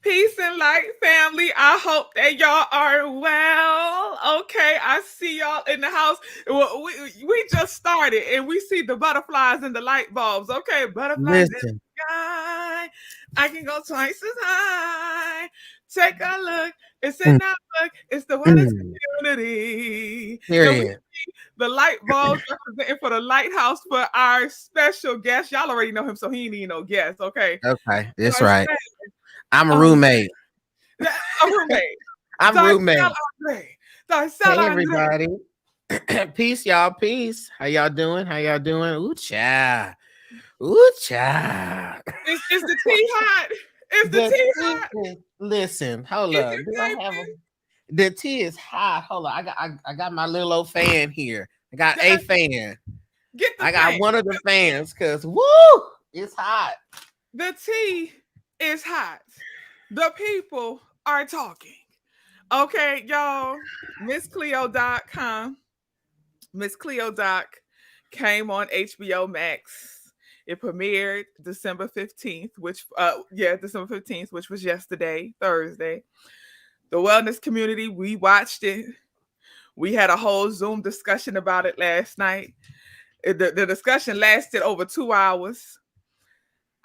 Peace and light, family. I hope that y'all are well. Okay, I see y'all in the house. Well, we just started and we see the butterflies and the light bulbs. Okay, butterflies in the Listen, sky. I can go twice as high. Take a look. It's in mm, that book. It's the wellness mm, community. And we period. see the light bulbs representing for the lighthouse for our special guest. Y'all already know him, so he ain't need no guest. Okay. Okay, that's Darcel, right. I'm a um, roommate. a roommate. I'm Darcel roommate. Andre. Darcel Hey Andre. everybody. Peace, y'all. Peace. How y'all doing? How y'all doing? Ooh, child. Ooh, child. Is the tea hot? Is the The tea tea hot? is, listen, hold Is up. it Do I have a piping? the tea is hot? Hold on. I got my little old fan here. I got a Guys, fan. get the I got fan. one of the fans because woo, it's hot. The tea is hot. The people are talking. Okay, y'all. MissCleo.com. Miss Cleo Doc came on HBO Max. It premiered December 15th, December 15th, which was yesterday, Thursday. The wellness community, we watched it. We had a whole Zoom discussion about it last night. The discussion lasted over 2 hours.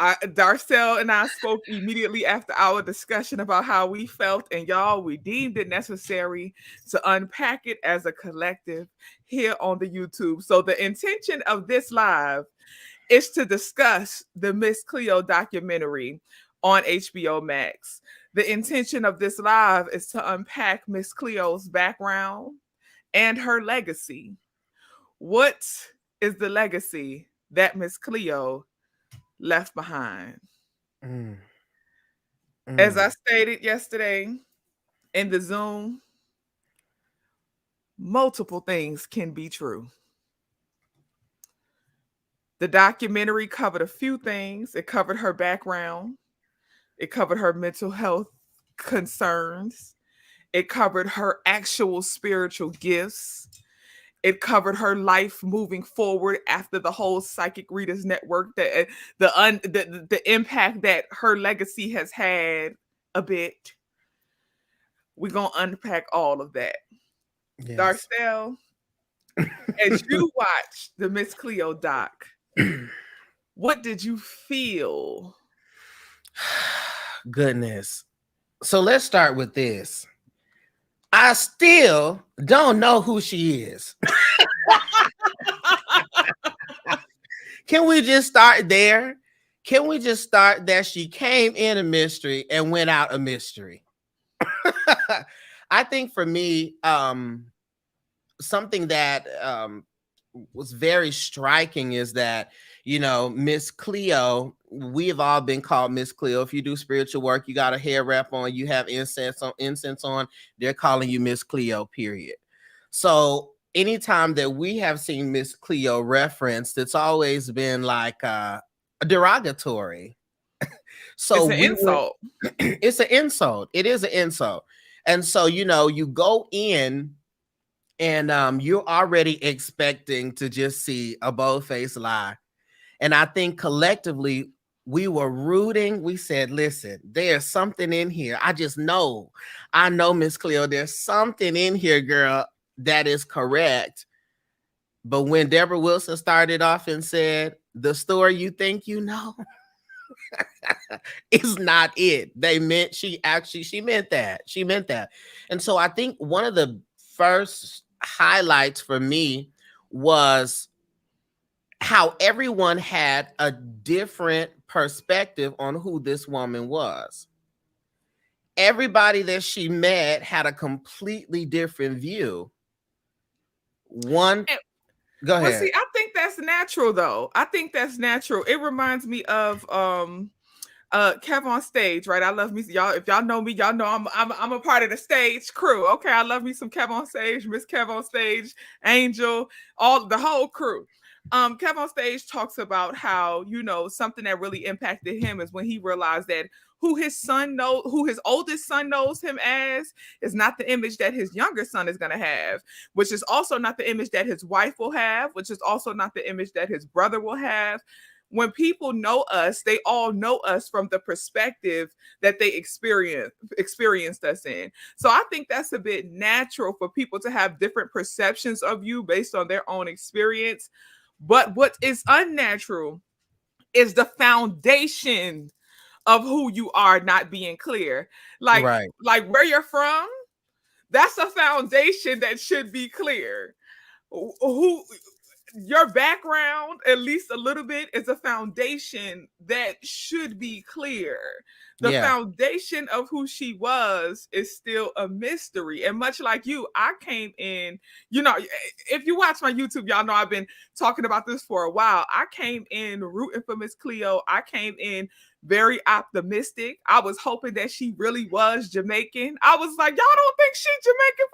Darcel and I spoke immediately after our discussion about how we felt, and y'all, we deemed it necessary to unpack it as a collective here on the YouTube. So, the intention of this live is to discuss the Miss Cleo documentary on HBO Max. The intention of this live is to unpack Miss Cleo's background and her legacy. What is the legacy that Miss Cleo left behind? Mm, As I mm. stated yesterday in the Zoom, multiple things can be true. The documentary covered a few things. It covered her background, it covered her mental health concerns, it covered her actual spiritual gifts. It covered her life moving forward after the whole Psychic Readers Network, the impact that her legacy has had a bit. We're gonna unpack all of that. Yes. Darcel, as you watch the Miss Cleo doc, what did you feel? Goodness. So let's start with this. I still don't know who she is. Can we just start there? Can we just start that she came in a mystery and went out a mystery? I think for me, something that was very striking is that, Miss Cleo, we have all been called Miss Cleo. If you do spiritual work, you got a hair wrap on, you have incense on, they're calling you Miss Cleo, period. So anytime that we have seen Miss Cleo referenced, it's always been like derogatory. So It's an we went, insult. it's an insult. It is an insult. And so, you go in and you're already expecting to just see a bold-faced lie. And I think collectively we were rooting. We said, listen, there's something in here. I know, Miss Cleo, there's something in here, girl, that is correct. But when Deborah Wilson started off and said, the story you think you know is not it. She meant that. She meant that. And so I think one of the first highlights for me was how everyone had a different perspective on who this woman was. Everybody that she met had a completely different view. One, And, go well, ahead. see, I think that's natural though. I think that's natural. It reminds me of Kev on stage, right? I love me, y'all. If y'all know me, y'all know I'm a part of the stage crew. Okay, I love me some Kev on stage, Miss Kev on stage, Angel, all the whole crew. Kev on stage talks about how, something that really impacted him is when he realized that who his oldest son knows him as, is not the image that his younger son is going to have, which is also not the image that his wife will have, which is also not the image that his brother will have. when people know us, they all know us from the perspective that they experienced us in. So I think that's a bit natural for people to have different perceptions of you based on their own experience. But what is unnatural is the foundation of who you are not being clear. Like Right. like where you're from, that's a foundation that should be clear. Who your background, at least a little bit, is a foundation that should be clear. The Yeah. foundation of who she was is still a mystery. And much like you, I came in, if you watch my YouTube, y'all know I've been talking about this for a while. I came in rooting for Miss Cleo. I came in very optimistic. I was hoping that she really was Jamaican. I was like, y'all don't think she's Jamaican?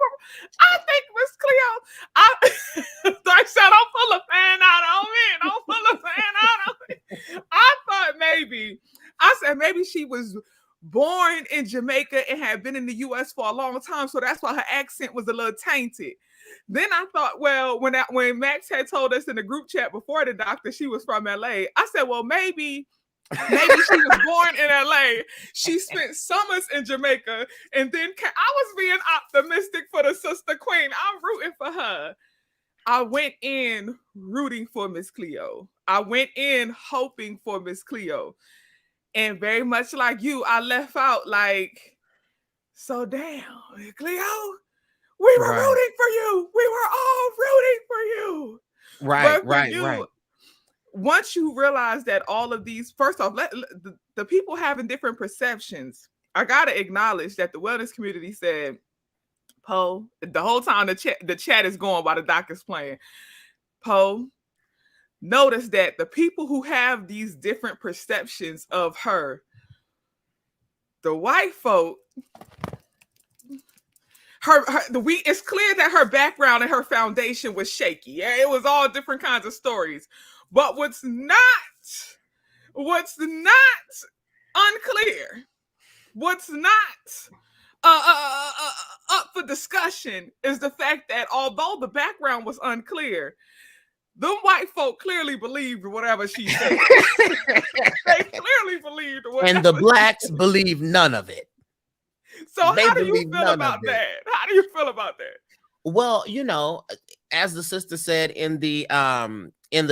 I think Miss Cleo. I said, I'm full of fan out on me. I'm full of fan out on me. I said maybe she was born in Jamaica and had been in the U.S. for a long time, so that's why her accent was a little tainted. Then I thought, well, when Max had told us in the group chat before the doctor she was from LA, I said, well, maybe she was born in LA. She spent summers in Jamaica, and then I was being optimistic for the sister queen. I'm rooting for her. I went in rooting for Miss Cleo. I went in hoping for Miss Cleo. And very much like you, I left out like, so damn, Cleo, we were Right. rooting for you. We were all rooting for you. Right. But for Right. you, Right. once you realize that all of these, first off, the people having different perceptions, I got to acknowledge that the wellness community said, Poe, the whole time the chat is going while the doctor's playing, Poe, notice that the people who have these different perceptions of her, the white folk, it's clear that her background and her foundation was shaky. Yeah, it was all different kinds of stories. But what's not unclear, what's not up for discussion is the fact that although the background was unclear, them white folk clearly believed whatever she said. They clearly believed whatever. And the blacks believe none of it. So how do you feel about that? How do you feel about that? Well, as the sister said in the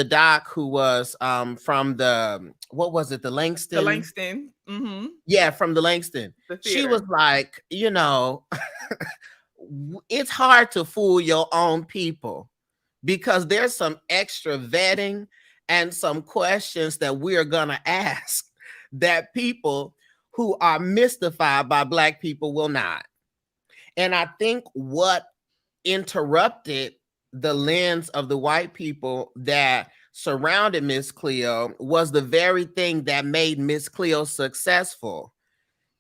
doc, who was from the, what was it, the Langston? The Langston. Mm-hmm. Yeah, from the Langston. She was like, it's hard to fool your own people because there's some extra vetting and some questions that we're gonna ask that people who are mystified by Black people will not. And I think what interrupted the lens of the white people that surrounded Miss Cleo was the very thing that made Miss Cleo successful.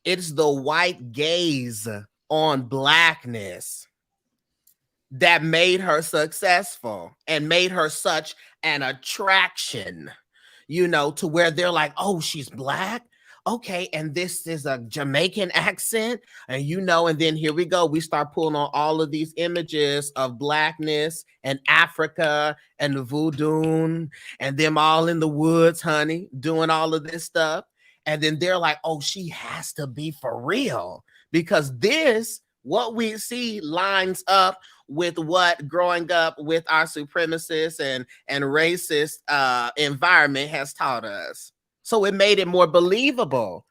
It's the white gaze on Blackness that made her successful and made her such an attraction, to where they're like, oh, she's Black. Okay, and this is a Jamaican accent, and and then here we go. We start pulling on all of these images of Blackness and Africa and the voodoo and them all in the woods, honey, doing all of this stuff. And then they're like, oh, she has to be for real because what we see lines up with what growing up with our supremacist and racist environment has taught us. So it made it more believable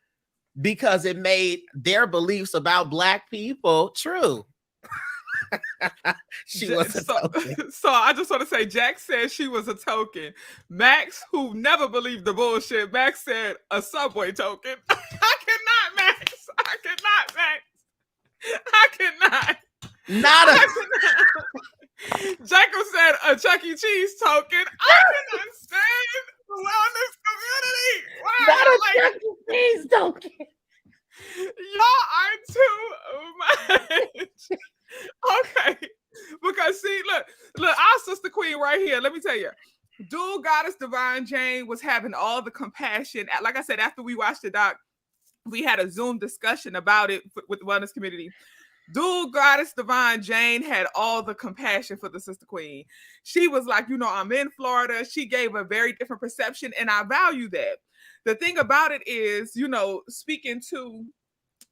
because it made their beliefs about Black people true. She was a token. So I just want to say, Jack said she was a token. Max, who never believed the bullshit, Max said a subway token. I cannot, Max. I cannot, Max. I cannot. Not a. Jacob said a Chuck E. Cheese token. I cannot stand the wellness community. Wow, Not a Chuck E. Cheese token. Y'all are too much. Okay. Because see, look, our sister queen right here. Let me tell you. Dual Goddess Divine Jane was having all the compassion. Like I said, after we watched the doc, we had a Zoom discussion about it with the wellness community. Dude, Goddess Divine Jane had all the compassion for the Sister Queen. She was like, I'm in Florida. She gave a very different perception, and I value that. The thing about it is, speaking to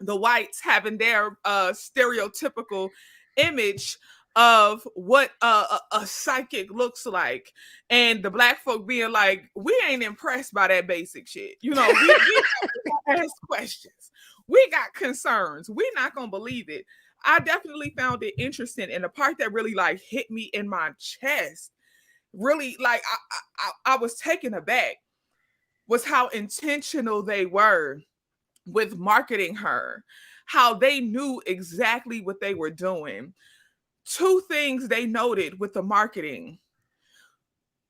the whites having their stereotypical image of what a psychic looks like, and the black folk being like, we ain't impressed by that basic shit. We ask questions, we got concerns, we not gonna believe it. I definitely found it interesting, and the part that really like hit me in my chest, really like I was taken aback, was how intentional they were with marketing her, how they knew exactly what they were doing. Two things they noted with the marketing: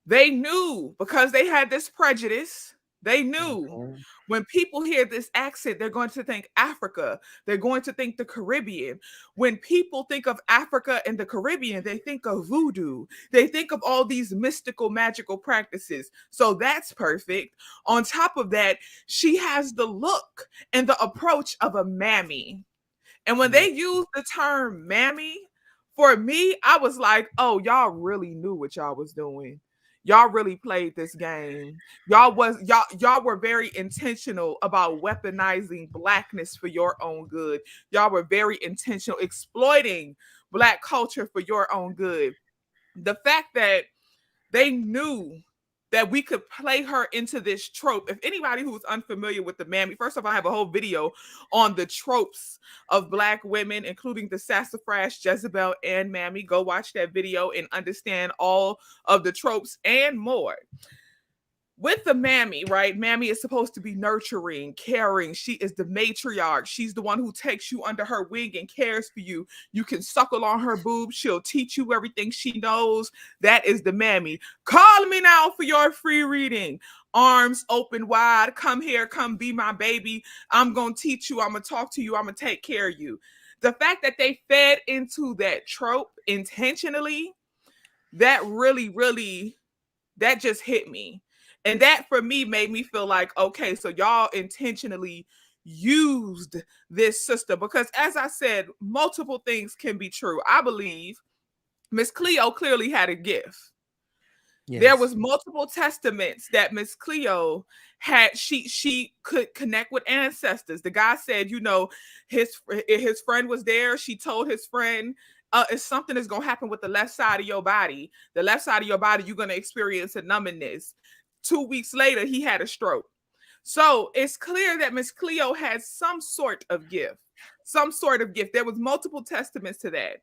they knew, because they had this prejudice, they knew Mhm. when people hear this accent, they're going to think Africa. They're going to think the Caribbean. When people think of Africa and the Caribbean, they think of voodoo. They think of all these mystical, magical practices. So that's perfect. On top of that, she has the look and the approach of a mammy. And when Yeah. they used the term mammy, for me, I was like, oh, y'all really knew what y'all was doing. Y'all really played this game. Y'all were very intentional about weaponizing blackness for your own good. Y'all were very intentional exploiting black culture for your own good. The fact that they knew that we could play her into this trope. If anybody who's unfamiliar with the mammy, first of all, I have a whole video on the tropes of black women, including the sassafras, Jezebel, and mammy. Go watch that video and understand all of the tropes and more. With the mammy, right? Mammy is supposed to be nurturing, caring. She is the matriarch. She's the one who takes you under her wing and cares for you. You can suckle on her boobs. She'll teach you everything she knows. That is the mammy. Call me now for your free reading. Arms open wide. Come here. Come be my baby. I'm going to teach you. I'm going to talk to you. I'm going to take care of you. The fact that they fed into that trope intentionally, that really, really, that just hit me. And that for me made me feel like, okay, so y'all intentionally used this sister, because as I said, multiple things can be true. I believe Miss Cleo clearly had a gift. There Yes. was multiple testaments that Miss Cleo had. She could connect with ancestors. The guy said, his friend was there. She told his friend, if something is gonna happen with the left side of your body, you're gonna experience a numbness. 2 weeks later, he had a stroke. So it's clear that Miss Cleo had some sort of gift. Some sort of gift. There was multiple testaments to that.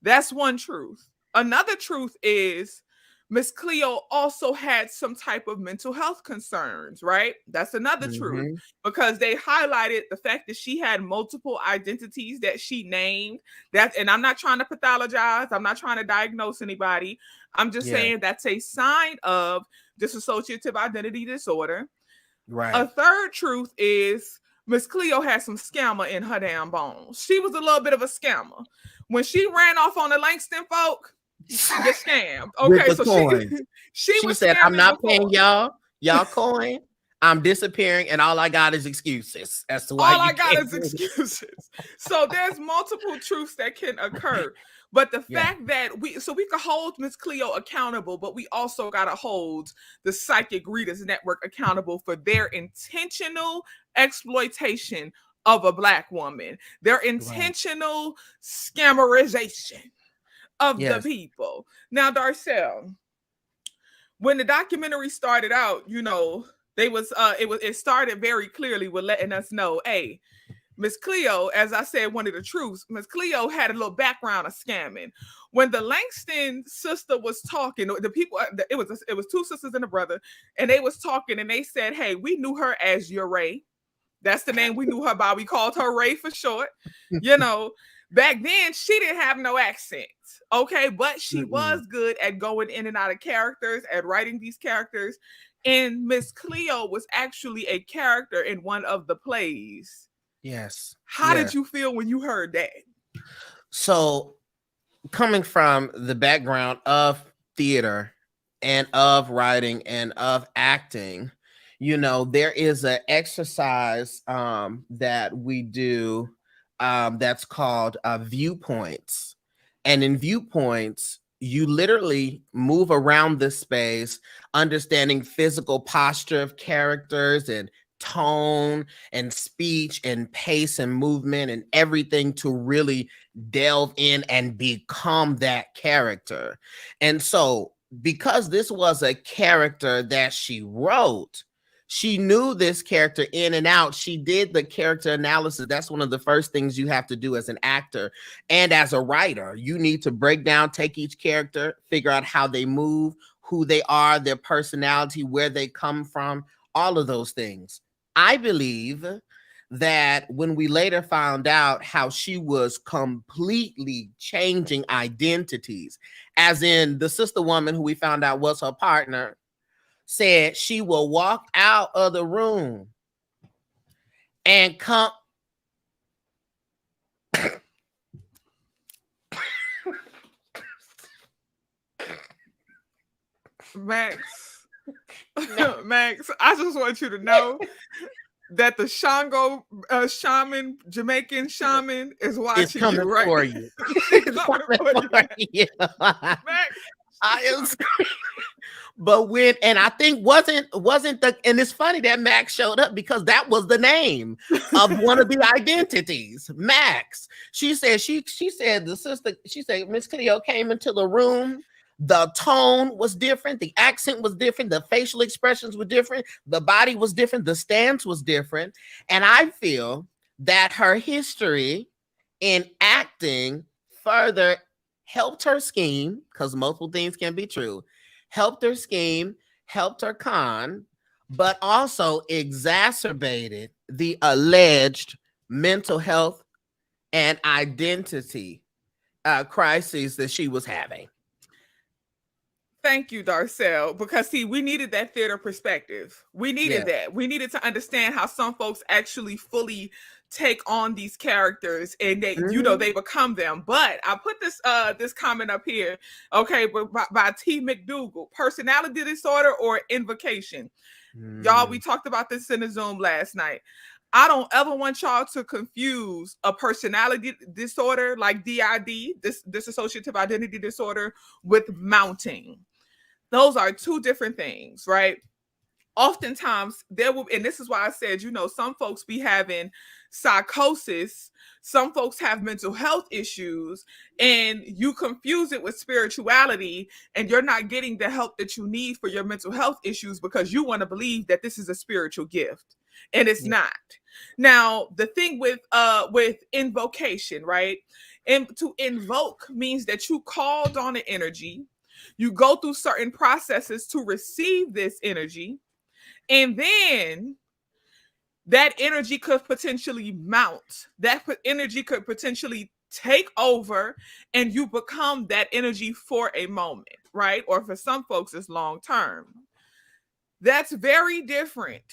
That's one truth. Another truth is Miss Cleo also had some type of mental health concerns, right? That's another truth, Mhm. because they highlighted the fact that she had multiple identities that she named. And I'm not trying to pathologize, I'm not trying to diagnose anybody. I'm just Yeah. saying that's a sign of dissociative identity disorder. A Right. third truth is Miss Cleo had some scammer in her damn bones. She was a little bit of a scammer. When she ran off on the Langston folk, get scammed. With Okay, the so she coins. she She was said, I'm scamming not before. paying y'all coin. I'm disappearing, and all I got is excuses as to why All you I got can't is do it. excuses. So there's multiple truths that can occur. But the Yeah. fact that we can hold Miss Cleo accountable, but we also gotta hold the Psychic Readers Network accountable for their intentional exploitation of a black woman, their Right. intentional scammerization of the Yes. people. Now, Darcel, when the documentary started out, they was it started very clearly with letting us know, hey, Miss Cleo, as I said, one of the truths, Miss Cleo had a little background of scamming. When the Langston sister was talking, the people, it was two sisters and a brother, and they was talking, and they said, "Hey, we knew her as your Ray. That's the name we knew her by. We called her Ray for short. You know, back then she didn't have no accent, okay, but she Mm-mm. was good at going in and out of characters, at writing these characters. And Miss Cleo was actually a character in one of the plays. Yes. How did Yes. you feel when you heard that? So, coming from the background of theater and of writing and of acting, there is an exercise that we do that's called viewpoints. And in viewpoints, you literally move around this space, understanding physical posture of characters and tone and speech and pace and movement and everything to really delve in and become that character. And so, because this was a character that she wrote, she knew this character in and out. She did the character analysis. That's one of the first things you have to do as an actor and as a writer. You need to break down, take each character, figure out how they move, who they are, their personality, where they come from, all of those things. I believe that when we later found out how she was completely changing identities, as in the sister woman who we found out was her partner, said she will walk out of the room and come. Max, Max, I just want you to know that the Shango shaman, Jamaican shaman, is It's watching coming you right for now. you. She's It's coming coming for you. for you. Max, I am screaming. But when, and I think wasn't the, and it's funny that Max showed up because that was the name of one of the identities, Max. She said she said the sister, she said Miss Cleo came into the room. The tone was different, the accent was different, the facial expressions were different, the body was different, the stance was different. And I feel that her history in acting further helped her scheme, because multiple things can be true, helped her scheme, helped her con, but also exacerbated the alleged mental health and identity crises that she was having. thank you, Darcel, because see, we needed that theater perspective. We needed Yeah. that. We needed to understand how some folks actually fully take on these characters and they, you know, Mhm. they become them. But I put this comment up here, okay, by T. McDougal, personality disorder or invocation. Y'all, we Mm. talked about this in the Zoom last night. I don't ever want y'all to confuse a personality disorder like DID, this dissociative identity disorder, with mounting. Those are two different things, right? Oftentimes there will, and this is why I said, you know, some folks be having psychosis, some folks have mental health issues, and you confuse it with spirituality, and you're not getting the help that you need for your mental health issues because you want to believe that this is a spiritual gift, and it's Yeah. not. Now the thing with invocation, right, and to invoke means that you called on an energy, you go through certain processes to receive this energy, and then that energy could potentially mount. That energy could potentially take over, and you become that energy for a moment, right? Or for some folks, it's long term. That's very different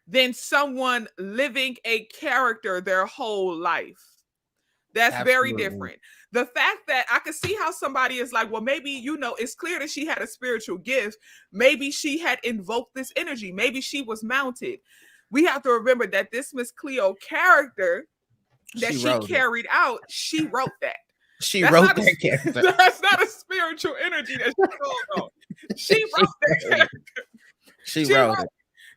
than someone living a character their whole life. That's very Absolutely. different. The fact that I could see how somebody is like, well, maybe, you know, it's clear that she had a spiritual gift. Maybe she had invoked this energy. Maybe she was mounted. We have to remember that this Miss Cleo character that She she wrote it. carried out, she wrote that. She That's wrote not a that character. that's not a spiritual energy that she called on. She She wrote that wrote it. character. She She wrote wrote, it.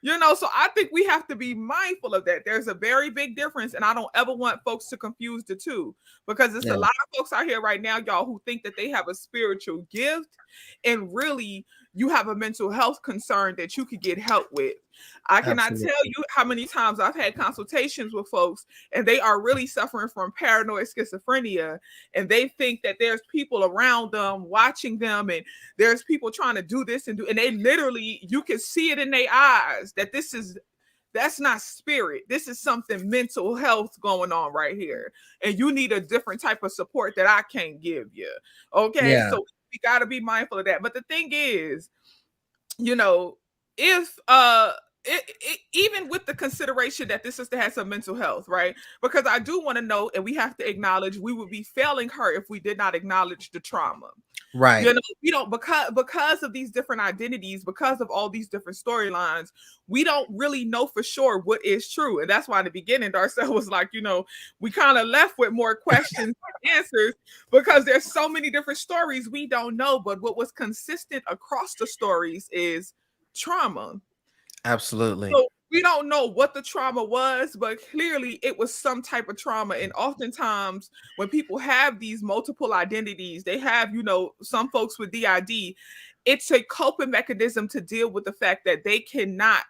you know, so I think we have to be mindful of that. There's a very big difference, and I don't ever want folks to confuse the two, because it's a Yeah. lot of folks out here right now, y'all, who think that they have a spiritual gift, and really you have a mental health concern that you could get help with. I cannot tell Absolutely. you how many times I've had consultations with folks and they are really suffering from paranoid schizophrenia, and they think that there's people around them watching them, and there's people trying to do this and do, and they literally, you can see it in their eyes that that's not spirit. This is something mental health going on right here. And you need a different type of support that I can't give you. Okay. Yeah. So we got to be mindful of that. But the thing is, you know, if even with the consideration that this sister has some mental health, right? Because I do want to know, and we have to acknowledge, we would be failing her if we did not acknowledge the trauma. Right. We don't, because of these different identities, because of all these different storylines, we don't really know for sure what is true. And that's why in the beginning Darcel was like, we kind of left with more questions than answers, because there's so many different stories we don't know. But what was consistent across the stories is trauma. Absolutely. So we don't know what the trauma was, but clearly it was some type of trauma. And oftentimes, when people have these multiple identities, they have, some folks with DID, it's a coping mechanism to deal with the fact that they cannot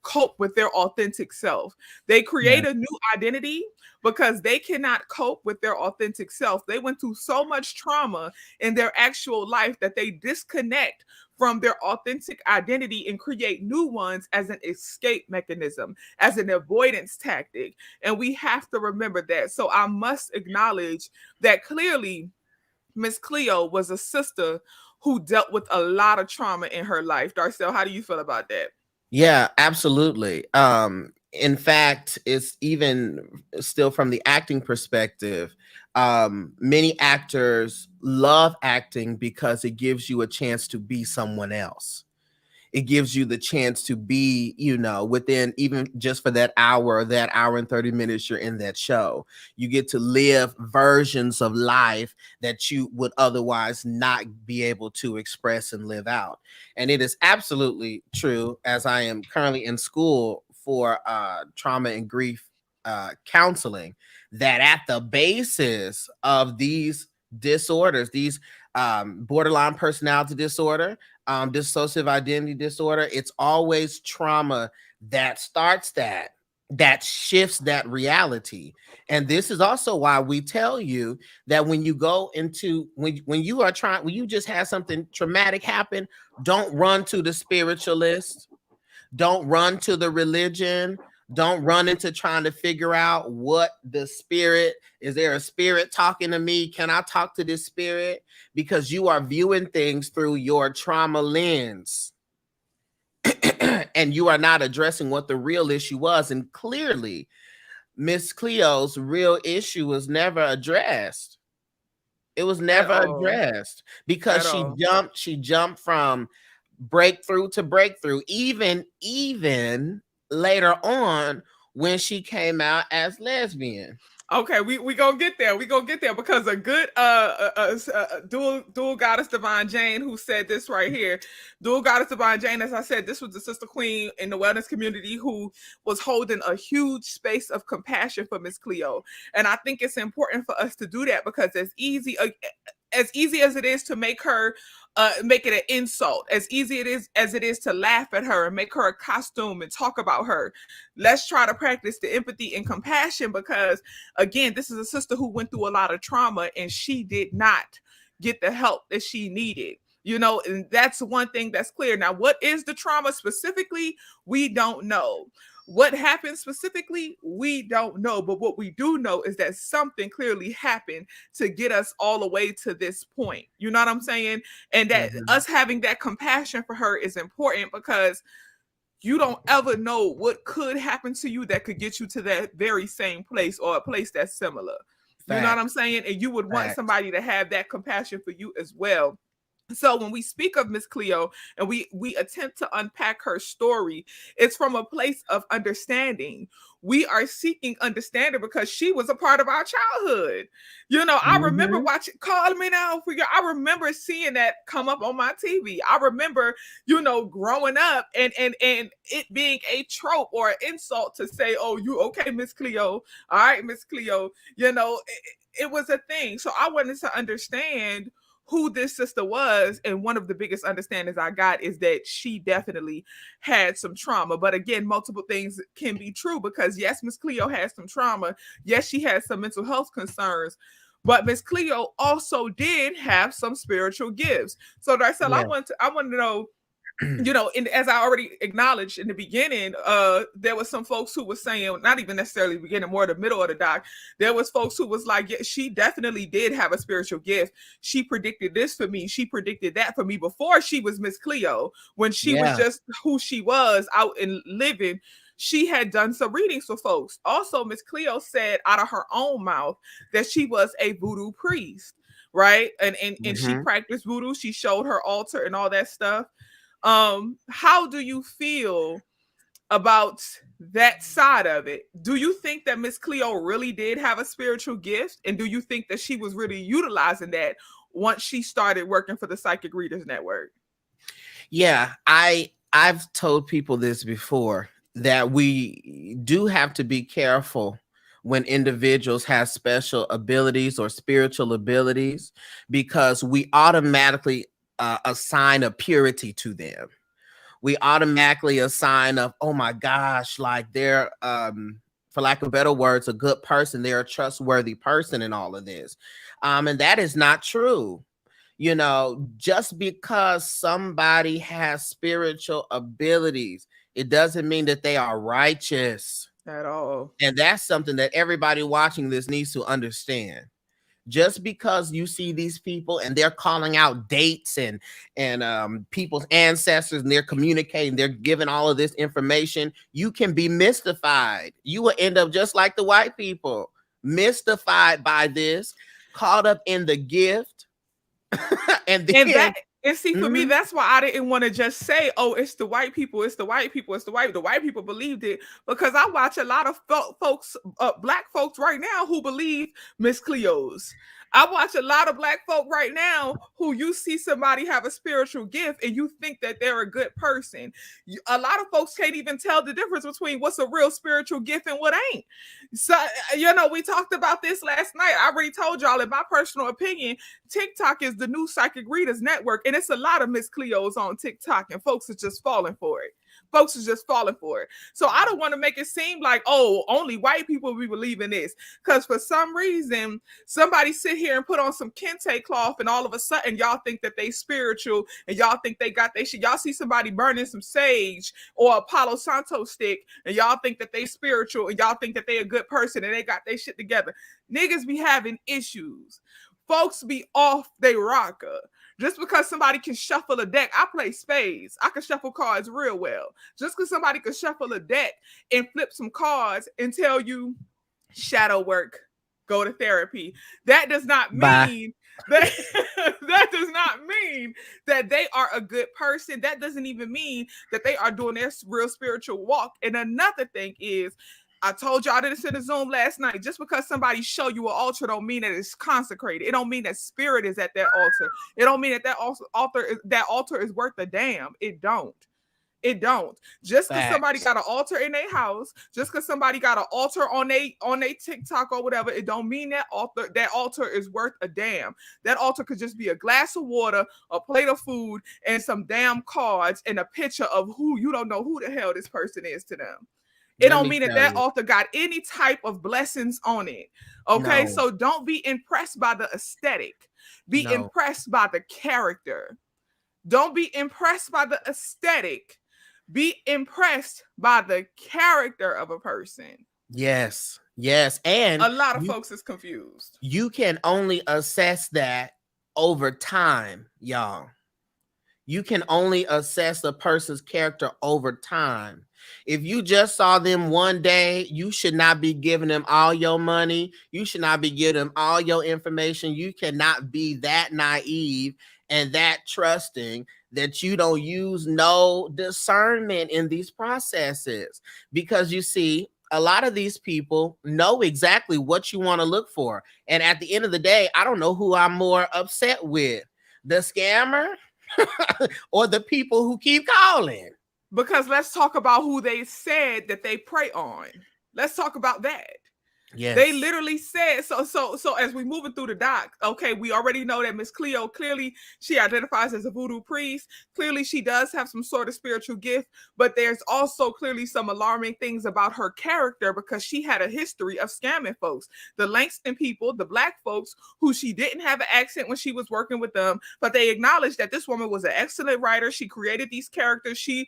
cope with their authentic self. They Yeah. create a new identity because they cannot cope with their authentic self. They went through so much trauma in their actual life that they disconnect from their authentic identity and create new ones as an escape mechanism, as an avoidance tactic. And we have to remember that. So I must acknowledge that clearly Miss Cleo was a sister who dealt with a lot of trauma in her life. Darcel, how do you feel about that? Yeah, absolutely. In fact, it's even still from the acting perspective. Many actors love acting because it gives you a chance to be someone else. It gives you the chance to be, within, even just for that hour and 30 minutes you're in that show, you get to live versions of life that you would otherwise not be able to express and live out. And it is absolutely true, as I am currently in school for trauma and grief counseling, that at the basis of these disorders, these borderline personality disorder, dissociative identity disorder, it's always trauma that starts that shifts that reality. And this is also why we tell you that when you go into when you are trying, when you just had something traumatic happen, don't run to the spiritualist, don't run to the religion, don't run into trying to figure out what the spirit is. There a spirit talking to me? Can I talk to this spirit? Because you are viewing things through your trauma lens. And you are not addressing what the real issue was. And clearly, Miss Cleo's real issue was never addressed. It was At never all. addressed because At all. she jumped from breakthrough to breakthrough, even later on when she came out as lesbian. Okay, we gonna get there. We gonna get there because a good dual goddess divine Jane, who said this right here, dual goddess divine Jane. As I said, this was the sister queen in the wellness community who was holding a huge space of compassion for Miss Cleo, and I think it's important for us to do that because as easy as it is to make it an insult, as easy as it is to laugh at her and make her a costume and talk about her. Let's try to practice the empathy and compassion because, again, this is a sister who went through a lot of trauma and she did not get the help that she needed. And that's one thing that's clear. Now, what is the trauma specifically? We don't know. What happened specifically, we don't know. But what we do know is that something clearly happened to get us all the way to this point. You know what I'm saying? And that Mhm. us having that compassion for her is important because you don't ever know what could happen to you that could get you to that very same place or a place that's similar. You know what I'm Facts. saying? And you would want Facts. somebody to have that compassion for you as well. So when we speak of Miss Cleo and we attempt to unpack her story, it's from a place of understanding. We are seeking understanding because she was a part of our childhood. I remember Mhm. watching Call Me Now for You. I remember seeing that come up on my TV. I remember, growing up and it being a trope or an insult to say, "Oh, you okay, Miss Cleo? All right, Miss Cleo." It was a thing. So I wanted to understand who this sister was. And one of the biggest understandings I got is that she definitely had some trauma. But again, multiple things can be true because yes, Miss Cleo has some trauma. Yes, she has some mental health concerns. But Miss Cleo also did have some spiritual gifts. So Darcel, Yeah. I want to know you know, and as I already acknowledged in the beginning, there was some folks who was saying, not even necessarily the beginning, more the middle of the doc, there was folks who was like, yeah, she definitely did have a spiritual gift. She predicted this for me. She predicted that for me before she was Miss Cleo. When she was Yeah. just who she was out and living, she had done some readings for folks. Also, Miss Cleo said out of her own mouth that she was a voodoo priest, right? And she Hmm. practiced voodoo. She showed her altar and all that stuff. How do you feel about that side of it? Do you think that Miss Cleo really did have a spiritual gift, and do you think that she was really utilizing that once she started working for the Psychic Readers Network? Yeah, I've told people this before, that we do have to be careful when individuals have special abilities or spiritual abilities, because we automatically assign a purity to them. We automatically assign of, oh my gosh, like they're for lack of better words, a good person, they're a trustworthy person in all of this. And that is not true. You know, just because somebody has spiritual abilities, it doesn't mean that they are righteous. At all. And that's something that everybody watching this needs to understand. Just because you see these people and they're calling out dates and people's ancestors, and they're communicating, they're giving all of this information, you can be mystified. You will end up just like the white people, mystified by this, caught up in the gift. And And that, then and see, for me, mhm, that's why I didn't want to just say, "Oh, it's the white people, it's the white people, it's the white." The white people believed it because I watch a lot of folks, black folks right now who believe Miss Cleo's. I watch a lot of black folk right now who you see somebody have a spiritual gift and you think that they're a good person. A lot of folks can't even tell the difference between what's a real spiritual gift and what ain't. So, you know, we talked about this last night. I already told y'all, in my personal opinion, TikTok is the new Psychic Readers Network, and it's a lot of Miss Cleos on TikTok, and folks are just falling for it. Folks are just falling for it. So I don't want to make it seem like, oh, only white people we believe in this. Because for some reason, somebody sit here and put on some kente cloth, and all of a sudden y'all think that they spiritual and y'all think they got they shit. Y'all see somebody burning some sage or a Palo Santo stick, and y'all think that they spiritual and y'all think that they a good person and they got their shit together. Niggas be having issues. Folks be off they rocker. Just because somebody can shuffle a deck, I play spades. I can shuffle cards real well. Just because somebody can shuffle a deck and flip some cards and tell you shadow work, go to therapy, that does not bye. mean that that does not mean that they are a good person. That doesn't even mean that they are doing their real spiritual walk. And another thing is, I told y'all this in the Zoom last night. Just because somebody show you an altar don't mean that it's consecrated. It don't mean that spirit is at that altar. It don't mean that that altar is worth a damn. It don't. It don't. Just because somebody Facts. got an altar in their house, just because somebody got an altar on they TikTok or whatever, it don't mean that altar is worth a damn. That altar could just be a glass of water, a plate of food, and some damn cards and a picture of who you don't know who the hell this person is to them. It Let don't me mean that tell that you. author got any type of blessings on it. Okay, No, so don't be impressed by the aesthetic. Be no. impressed by the character. Don't be impressed by the aesthetic. Be impressed by the character of a person. Yes. Yes. And A lot of you folks is confused. you can only assess that over time, y'all. You can only assess a person's character over time. If you just saw them one day, you should not be giving them all your money. You should not be giving them all your information. You cannot be that naive and that trusting that you don't use no discernment in these processes. Because you see, a lot of these people know exactly what you want to look for. And at the end of the day, I don't know who I'm more upset with, the scammer or the people who keep calling. Because let's talk about who they said that they prey on. Let's talk about that. They Yes. literally said so as we moving through the doc, okay, we already know that Miss Cleo, clearly she identifies as a voodoo priest. Clearly she does have some sort of spiritual gift, but there's also clearly some alarming things about her character because she had a history of scamming folks. The Langston people, the black folks, who she didn't have an accent when she was working with them, but they acknowledged that this woman was an excellent writer. She created these characters. She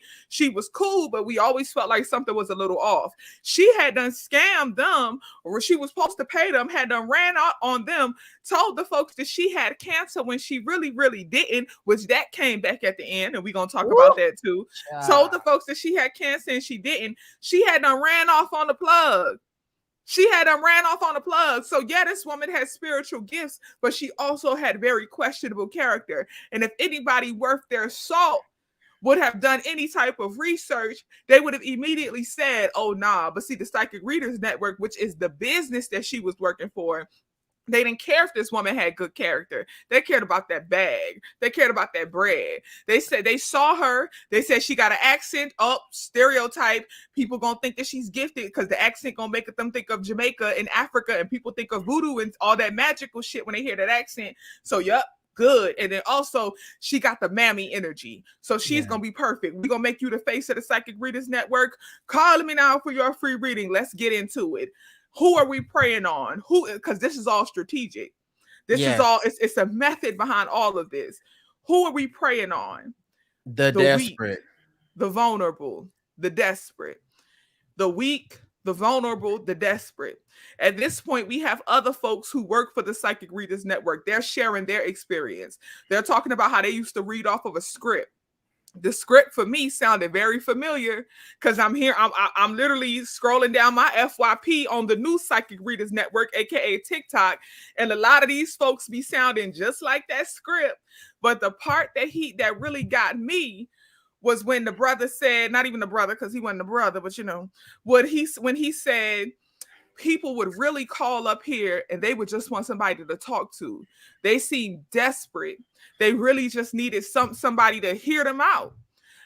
was cool, but we always felt like something was a little off. She had done scammed them, or she was supposed to pay them, had done ran out on them, told the folks that she had cancer when she really, really didn't, which that came back at the end, and we're going to talk Woo, about that too. Told child. the folks that she had cancer and she didn't. She had done ran off on the plug. She had done ran off on the plug. So yeah, this woman had spiritual gifts, but she also had very questionable character. And if anybody worth their salt would have done any type of research, they would have immediately said, oh, nah. But see, the Psychic Readers Network, which is the business that she was working for, they didn't care if this woman had good character. They cared about that bag. They cared about that bread. They said they saw her. They said she got an accent. Oh, stereotype. People gonna think that she's gifted because the accent gonna make them think of Jamaica and Africa, and people think of voodoo and all that magical shit when they hear that accent. So, yup, good. And then also she got the mammy energy, so she's gonna be perfect. We're gonna make you the face of the Psychic Readers Network. Call me now for your free reading. Let's get into it. Who are we preying on? Who? Because this is all strategic. This is Yes. all. It's a method behind all of this. Who are we preying on? The The weak, desperate. the vulnerable, the desperate. The weak, the vulnerable, the desperate. At this point, we have other folks who work for the Psychic Readers Network. They're sharing their experience. They're talking about how they used to read off of a script. The script for me sounded very familiar because I'm here. I'm literally scrolling down my FYP on the new Psychic Readers Network, aka TikTok, and a lot of these folks be sounding just like that script. But the part that really got me was when the brother said, not even the brother because he wasn't the brother, but when he said people would really call up here and they would just want somebody to talk to. They seemed desperate. They really just needed somebody to hear them out.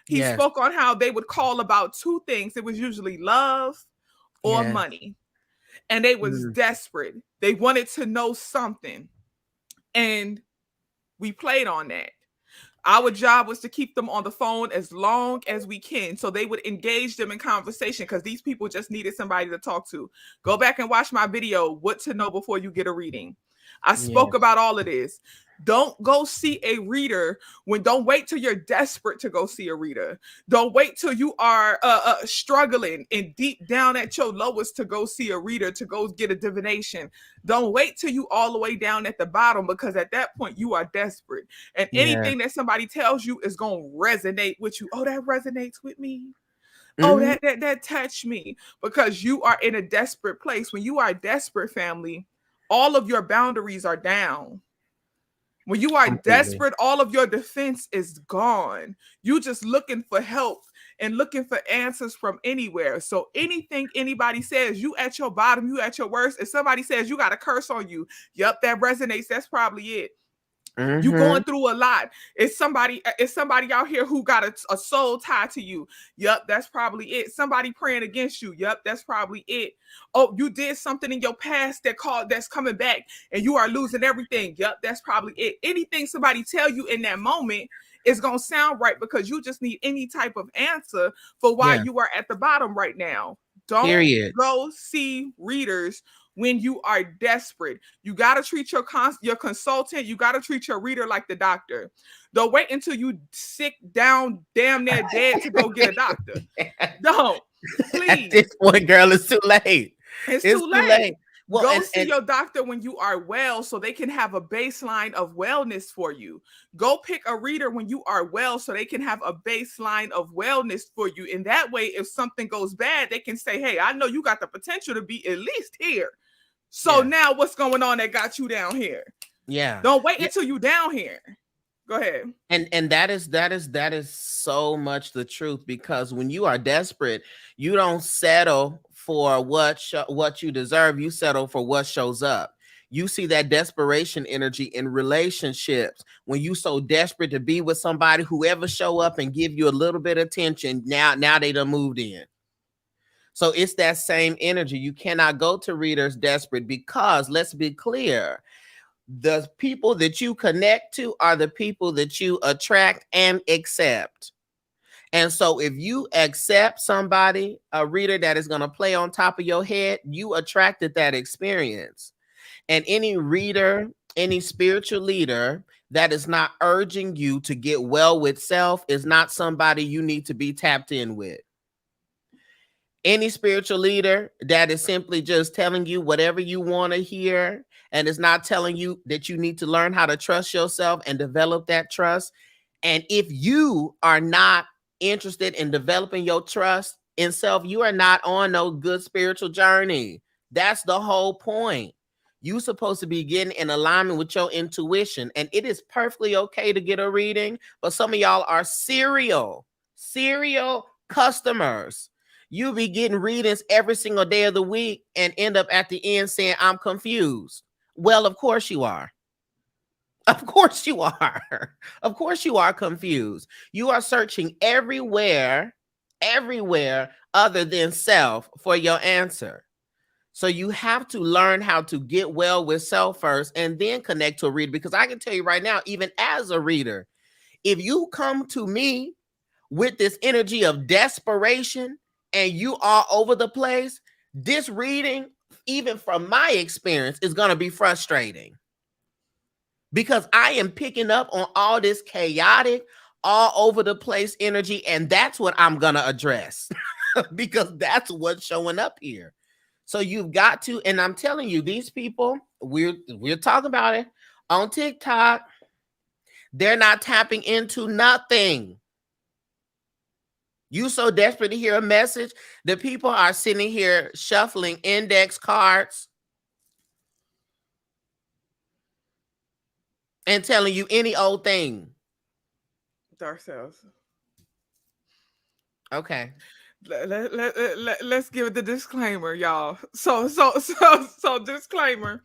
He Yes. spoke on how they would call about two things. It was usually love or Yes. money. And they was Mm. desperate. They wanted to know something. And we played on that. Our job was to keep them on the phone as long as we can so they would engage them in conversation because these people just needed somebody to talk to. Go back and watch my video, What to Know Before You Get a Reading. I spoke Yes. about all of this. Don't go see a reader don't wait till you're desperate to go see a reader. Don't wait till you are struggling and deep down at your lowest to go see a reader, to go get a divination. Don't wait till you all the way down at the bottom because at that point you are desperate. And Yes. anything that somebody tells you is going to resonate with you. Oh, that resonates with me. Oh, Mhm. that touched me because you are in a desperate place. When you are desperate, family, all of your boundaries are down. When you are Completely. desperate, all of your defense is gone. You just looking for help and looking for answers from anywhere. So anything anybody says, you at your bottom, you at your worst. If somebody says you got a curse on you, yep, that resonates. That's probably it. You Mhm. going through a lot. It's somebody out here who got a soul tied to you. Yep, that's probably it. Somebody praying against you. Yep, that's probably it. Oh, you did something in your past that's coming back and you are losing everything. Yep, that's probably it. Anything somebody tell you in that moment is going to sound right because you just need any type of answer for why Yeah. you are at the bottom right now. Don't Period. go see readers when you are desperate. You got to treat your consultant, you got to treat your reader like the doctor. Don't wait until you sick down, damn near dead to go get a doctor. Don't. At Please. this point, girl, it's too late. It's It's too too late. late. Well, Go see and your doctor when you are well so they can have a baseline of wellness for you. Go pick a reader when you are well so they can have a baseline of wellness for you. And that way, if something goes bad, they can say, hey, I know you got the potential to be at least here. So yeah, now what's going on that got you down here? yeah, Don't wait yeah. until you down here. Go ahead. And that is so much the truth because when you are desperate, you don't settle for what you deserve. You settle for what shows up. You see that desperation energy in relationships when you so desperate to be with somebody, whoever show up and give you a little bit of attention. Now they done moved in. So it's that same energy. You cannot go to readers desperate because, let's be clear, the people that you connect to are the people that you attract and accept. And so if you accept somebody, a reader that is going to play on top of your head, you attracted that experience. And any reader, any spiritual leader that is not urging you to get well with self is not somebody you need to be tapped in with. Any spiritual leader that is simply just telling you whatever you want to hear and is not telling you that you need to learn how to trust yourself and develop that trust. And if you are not interested in developing your trust in self, you are not on no good spiritual journey. That's the whole point. You're supposed to be getting in alignment with your intuition. And it is perfectly okay to get a reading, but some of y'all are serial customers. You be getting readings every single day of the week and end up at the end saying, I'm confused. Well, of course you are. Of course you are. Of course you are confused. You are searching everywhere other than self for your answer. So you have to learn how to get well with self first and then connect to a reader. Because I can tell you right now, even as a reader, if you come to me with this energy of desperation and you are over the place, this reading, even from my experience, is going to be frustrating. Because I am picking up on all this chaotic, all over the place energy, and that's what I'm going to address because that's what's showing up here. So you've got to, and I'm telling you, these people, we're talking about it on TikTok, they're not tapping into nothing. You so desperate to hear a message, the people are sitting here shuffling index cards and telling you any old thing. Dark cells. Okay. Let's give it the disclaimer, y'all. So disclaimer.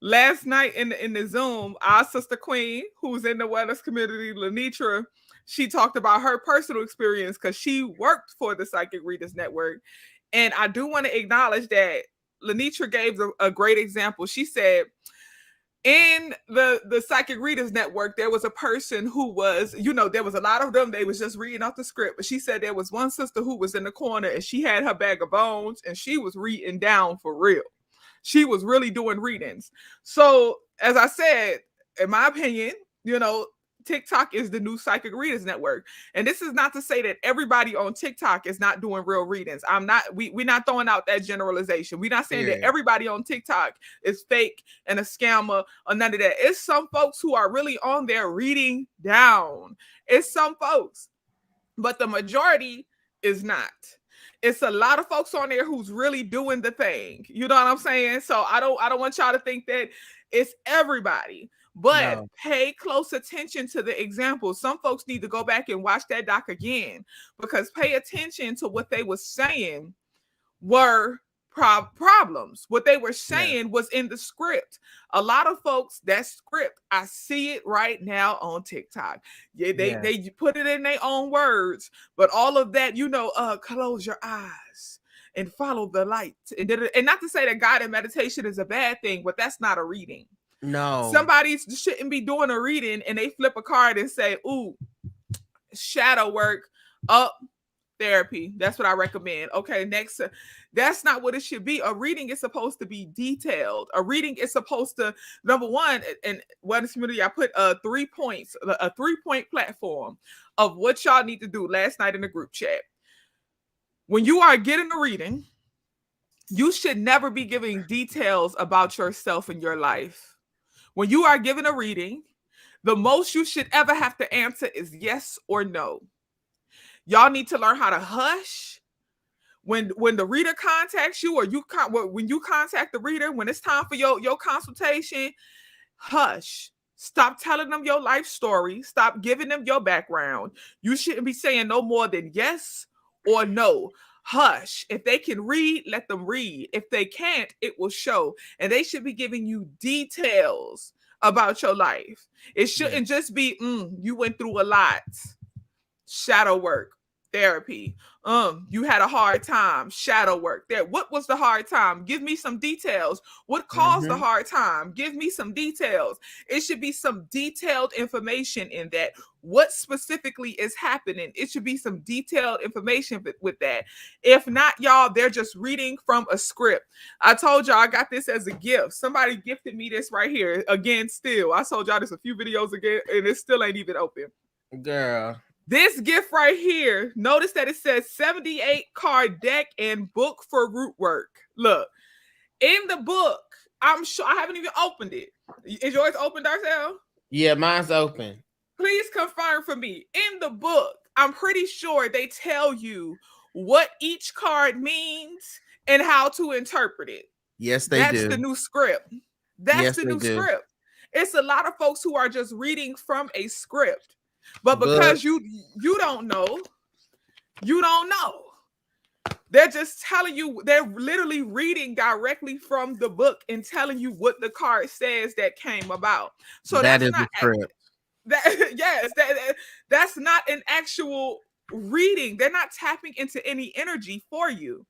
Last night in the Zoom, our sister Queen, who's in the wellness community, Lenitra, she talked about her personal experience because she worked for the Psychic Readers Network. And I do want to acknowledge that Lenitra gave a great example. She said, in the Psychic Readers Network, there was a person who was, there was a lot of them, they was just reading off the script, but she said there was one sister who was in the corner and she had her bag of bones and she was reading down for real. She was really doing readings. So as I said, in my opinion, TikTok is the new Psychic Readers Network. And this is not to say that everybody on TikTok is not doing real readings. We're not throwing out that generalization. We're not saying that everybody on TikTok is fake and a scammer or none of that. It's some folks who are really on there reading down. It's some folks, but the majority is not. It's a lot of folks on there who's really doing the thing. You know what I'm saying? So I don't want y'all to think that it's everybody. But pay close attention to the examples. Some folks need to go back and watch that doc again because pay attention to what they were saying were problems. What they were saying was in the script. A lot of folks, that script, I see it right now on TikTok. They put it in their own words, but all of that, close your eyes and follow the light. And not to say that guided meditation is a bad thing, but that's not a reading. No. Somebody shouldn't be doing a reading and they flip a card and say, ooh, shadow work, up, therapy. That's what I recommend. Okay, next. That's not what it should be. A reading is supposed to be detailed. A reading is supposed to, number one, and wellness community, I put 3 points, a 3-point platform of what y'all need to do last night in the group chat. When you are getting a reading, you should never be giving details about yourself and your life. When you are given a reading, the most you should ever have to answer is yes or no. Y'all need to learn how to hush. When the reader contacts you, or when you contact the reader, when it's time for your consultation, hush. Stop telling them your life story. Stop giving them your background. You shouldn't be saying no more than yes or no. Hush. If they can read, let them read. If they can't, it will show. And they should be giving you details about your life. It shouldn't just be, you went through a lot. Shadow work. Therapy. You had a hard time. Shadow work. There. What was the hard time? Give me some details. What caused the Mm-hmm. hard time? Give me some details. It should be some detailed information in that. What specifically is happening? It should be some detailed information with that. If not, y'all, they're just reading from a script. I told y'all I got this as a gift. Somebody gifted me this right here. Again, still. I told y'all this a few videos ago, and it still ain't even open. Girl. This gift right here, notice that it says 78 card deck and book for root work. Look, in the book, I'm sure I haven't even opened it. Is yours open, Darcel? Yeah, mine's open. Please confirm for me. In the book, I'm pretty sure they tell you what each card means and how to interpret it. Yes, they That's do. the new script. That's Yes, the they new do. script. It's a lot of folks who are just reading from a script. But But because you don't know, you don't know. They're just telling you, they're literally reading directly from the book and telling you what the card says that came about. So that that's is not the script. that yes, that's not an actual reading. They're not tapping into any energy for you.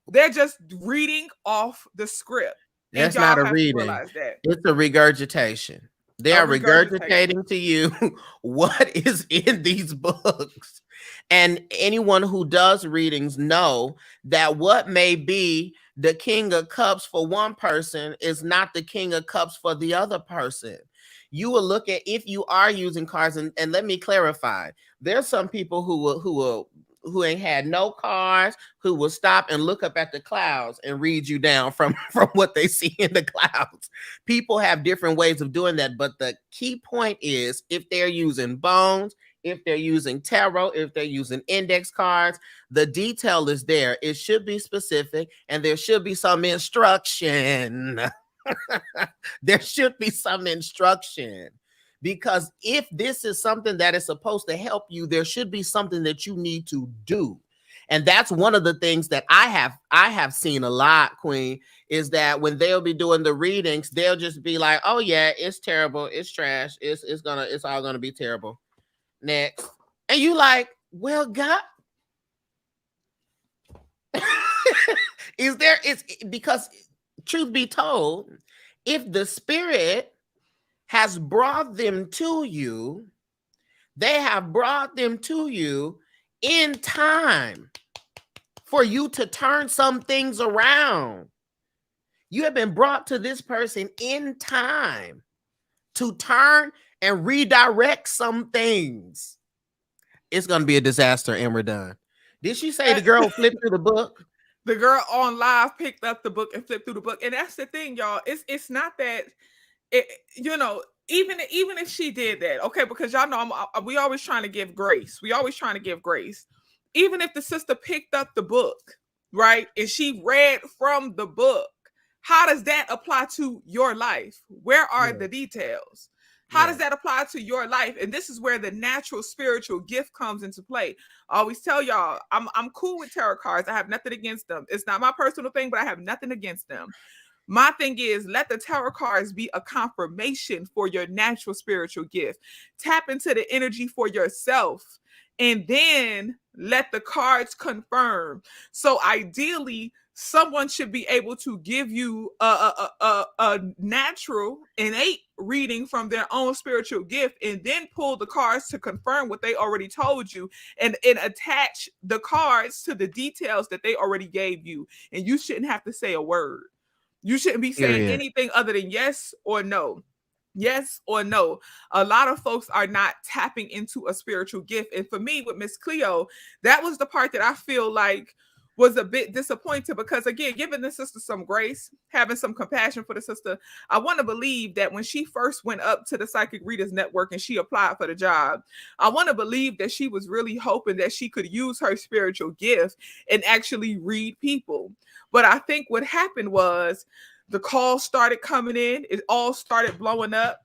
They're just reading off the script. And That's not y'all a have to reading. realize that. It's a regurgitation. They A are regurgitation. regurgitating to you what is in these books. And anyone who does readings know that what may be the King of Cups for one person is not the King of Cups for the other person. You will look at, if you are using cards, and let me clarify. There's some people who ain't had no cards, who will stop and look up at the clouds and read you down from what they see in the clouds. People have different ways of doing that, but the key point is, if they're using bones, if they're using tarot, if they're using index cards, the detail is there. It should be specific, and there should be some instruction. There should be some instruction. Because if this is something that is supposed to help you, there should be something that you need to do. And that's one of the things that I have seen a lot, Queen, is that when they'll be doing the readings, they'll just be like, "Oh yeah, it's terrible, it's trash, it's all gonna be terrible." Next. And you like, well, God, it's because, truth be told, if the spirit has brought them to you, they have brought them to you in time for you to turn some things around. You have been brought to this person in time to turn and redirect some things. It's going to be a disaster, and we're done. Did she say the girl flipped through the book? The girl on live picked up the book and flipped through the book. And that's the thing, y'all. It's not that it, even if she did that, okay, because y'all know we always trying to give grace. We always trying to give grace. Even if the sister picked up the book, right, and she read from the book, how does that apply to your life? Where are the details? How does that apply to your life? And this is where the natural spiritual gift comes into play. I always tell y'all, I'm cool with tarot cards. I have nothing against them. It's not my personal thing, but I have nothing against them. My thing is, let the tarot cards be a confirmation for your natural spiritual gift. Tap into the energy for yourself, and then let the cards confirm. So ideally, someone should be able to give you a natural, innate reading from their own spiritual gift, and then pull the cards to confirm what they already told you, and attach the cards to the details that they already gave you. And you shouldn't have to say a word. You shouldn't be saying Period. anything other than yes or no. Yes or no. A lot of folks are not tapping into a spiritual gift. And for me, with Miss Cleo, that was the part that I feel like was a bit disappointed, because again, giving the sister some grace, having some compassion for the sister. I want to believe that when she first went up to the Psychic Readers Network and she applied for the job, I want to believe that she was really hoping that she could use her spiritual gift and actually read people. But I think what happened was the calls started coming in, it all started blowing up.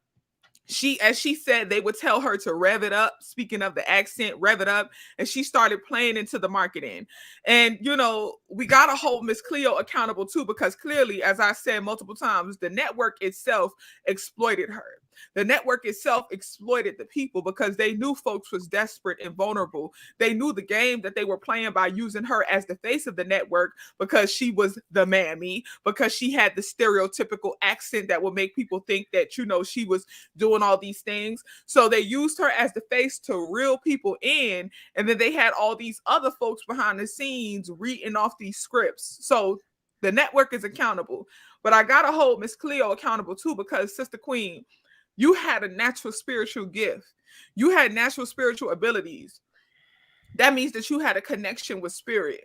As she said, they would tell her to rev it up. Speaking of the accent, rev it up. And she started playing into the marketing. And, we got to hold Miss Cleo accountable too, because clearly, as I said multiple times, the network itself exploited her. The network itself exploited the people because they knew folks was desperate and vulnerable. They knew the game that they were playing by using her as the face of the network because she was the mammy, because she had the stereotypical accent that would make people think that, she was doing all these things. So they used her as the face to reel people in. And then they had all these other folks behind the scenes reading off these scripts. So the network is accountable. But I got to hold Miss Cleo accountable too, because Sister Queen, you had a natural spiritual gift. You had natural spiritual abilities. That means that you had a connection with spirit.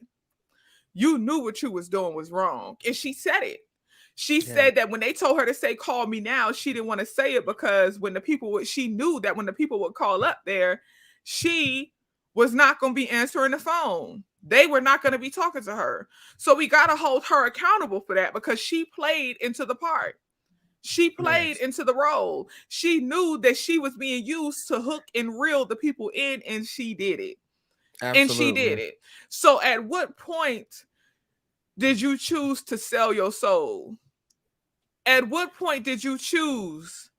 You knew what you was doing was wrong. And she said it. She said that when they told her to say, call me now, she didn't want to say it because she knew that when the people would call up there, she was not going to be answering the phone. They were not going to be talking to her. So we got to hold her accountable for that because she played into the part. She played into the role. She knew that she was being used to hook and reel the people in, and she did it. Absolutely. And she did it. So at what point did you choose to sell your soul? At what point did you choose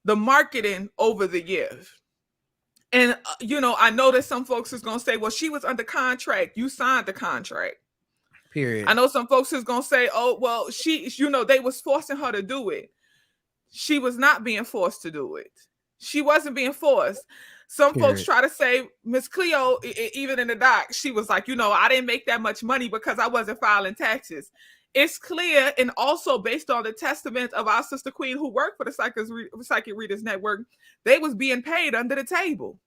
the marketing over the gift? And, I know that some folks is going to say, well, she was under contract. You signed the contract. Period. I know some folks is going to say, oh, well, they was forcing her to do it. She was not being forced to do it. She wasn't being forced. Some folks try to say, Miss Cleo, even in the doc, she was like, I didn't make that much money because I wasn't filing taxes. It's clear, and also based on the testament of our sister Queen who worked for the Psychic Readers Network, they was being paid under the table.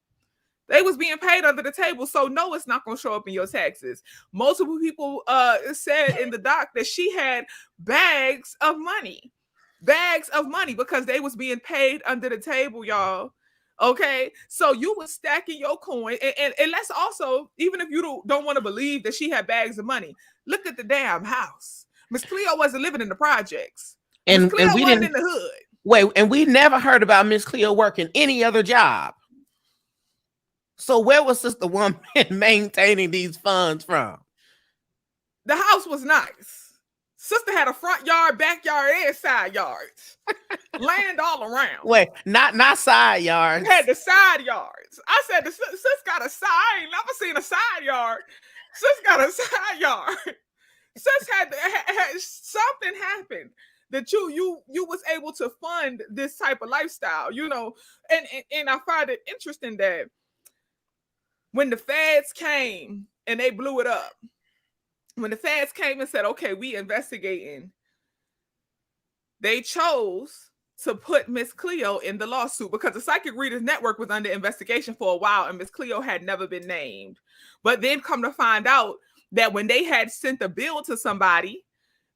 They was being paid under the table. So no, it's not going to show up in your taxes. Multiple people said in the doc that she had bags of money because they was being paid under the table, y'all. Okay, so you was stacking your coin, and let's also, even if you don't want to believe that she had bags of money, look at the damn house. Miss Cleo wasn't living in the projects. Miss Cleo wasn't in the hood. Wait, and we never heard about Miss Cleo working any other job. So where was Sister Woman maintaining these funds from? The house was nice. Sister had a front yard, backyard, and side yards. Land all around. Wait, not side yards. Had the side yards. I said, sis got a side. I ain't never seen a side yard. Sis got a side yard. Sis had something happened that you was able to fund this type of lifestyle, and I find it interesting that when the feds came and they blew it up, when the feds came and said, okay, we investigating, they chose to put Miss Cleo in the lawsuit because the Psychic Readers Network was under investigation for a while and Miss Cleo had never been named. But then come to find out that when they had sent a bill to somebody,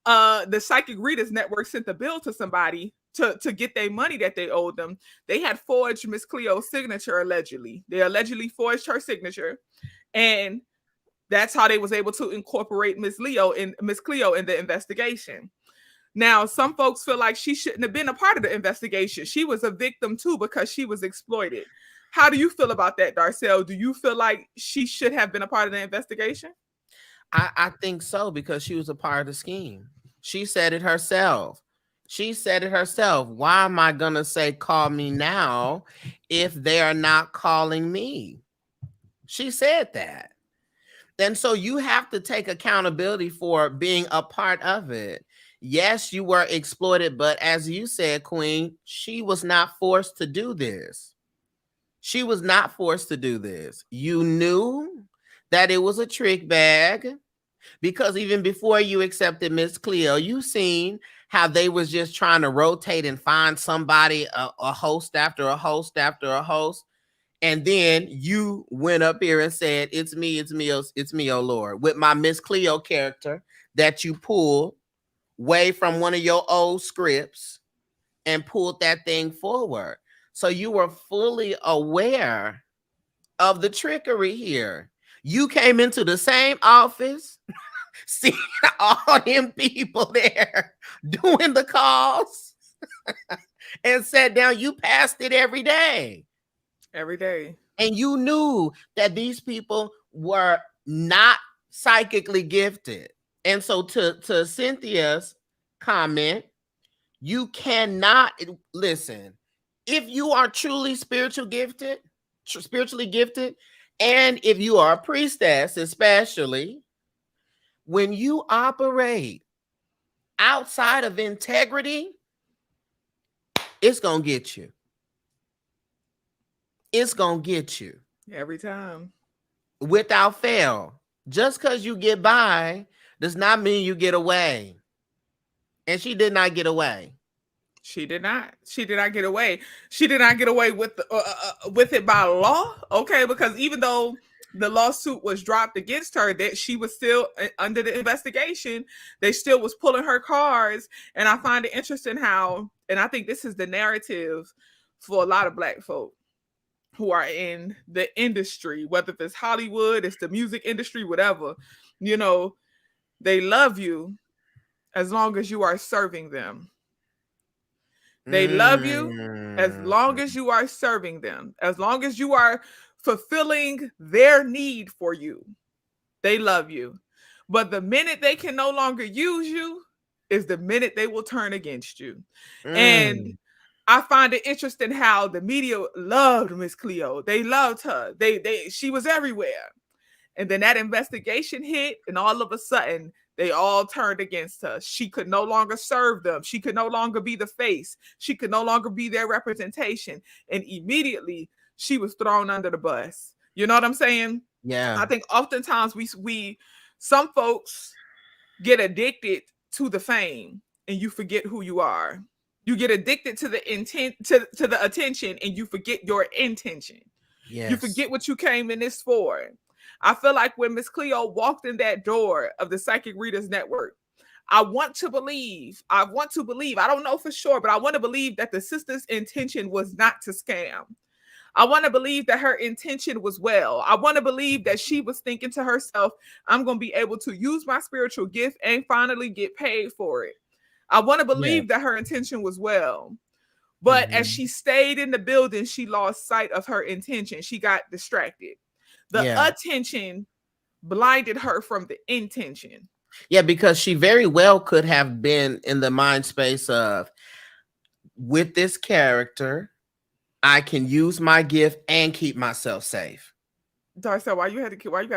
the Psychic Readers Network sent the bill to somebody to get their money that they owed them. They had forged Miss Cleo's signature allegedly. They allegedly forged her signature, and that's how they was able to incorporate Miss Cleo in the investigation. Now, some folks feel like she shouldn't have been a part of the investigation. She was a victim too because she was exploited. How do you feel about that, Darcel? Do you feel like she should have been a part of the investigation? I think so, because she was a part of the scheme. She said it herself. Why am I going to say, call me now if they are not calling me? She said that. And so you have to take accountability for being a part of it. Yes, you were exploited, but as you said, Queen, she was not forced to do this. You knew that it was a trick bag because even before you accepted Miss Cleo, you seen how they was just trying to rotate and find somebody, a host after a host after a host. And then you went up here and said, it's me, oh Lord, with my Miss Cleo character that you pulled way from one of your old scripts and pulled that thing forward. So you were fully aware of the trickery here. You came into the same office, seeing all them people there doing the calls and sat down. You passed it every day. Every day. And you knew that these people were not psychically gifted. And so to Cynthia's comment, you cannot listen. if you are truly spiritually gifted, and if you are a priestess, especially when you operate outside of integrity, it's gonna get you. It's gonna get you Every time. without fail. Just because you get by does not mean you get away. And she did not get away. She did not. She did not get away. She did not get away with it by law. Okay, because even though the lawsuit was dropped against her, that she was still under the investigation. They still was pulling her cards, and I find it interesting how, and I think this is the narrative for a lot of Black folk who are in the industry, whether it's Hollywood, it's the music industry, whatever. You know, they love you as long as you are serving them. They love you as Mm. long as you are serving them, as long as you are fulfilling their need for you. They love you. But the minute they can no longer use you is the minute they will turn against you. And Mm. I find it interesting how the media loved Miss Cleo. They loved her. She was everywhere. And then that investigation hit, and all of a sudden, they all turned against her. She could no longer serve them. She could no longer be the face. She could no longer be their representation. And immediately, she was thrown under the bus. You know what I'm saying? Yeah. I think oftentimes we some folks get addicted to the fame, and you forget who you are. You get addicted to the intent to the attention, and you forget your intention. You Yes. forget what you came in this for. I feel like when Miss Cleo walked in that door of the Psychic Readers Network, I don't know for sure, but I want to believe that the sister's intention was not to scam. I want to believe that her intention was well. I want to believe that she was thinking to herself, I'm going to be able to use my spiritual gift and finally get paid for it. I want to Yeah. believe that her intention was well. But as Mhm. she stayed in the building, she lost sight of her intention. She got distracted. The Yeah. attention blinded her from the intention. Yeah, because she very well could have been in the mind space of, with this character, I can use my gift and keep myself safe. Darcel, why you got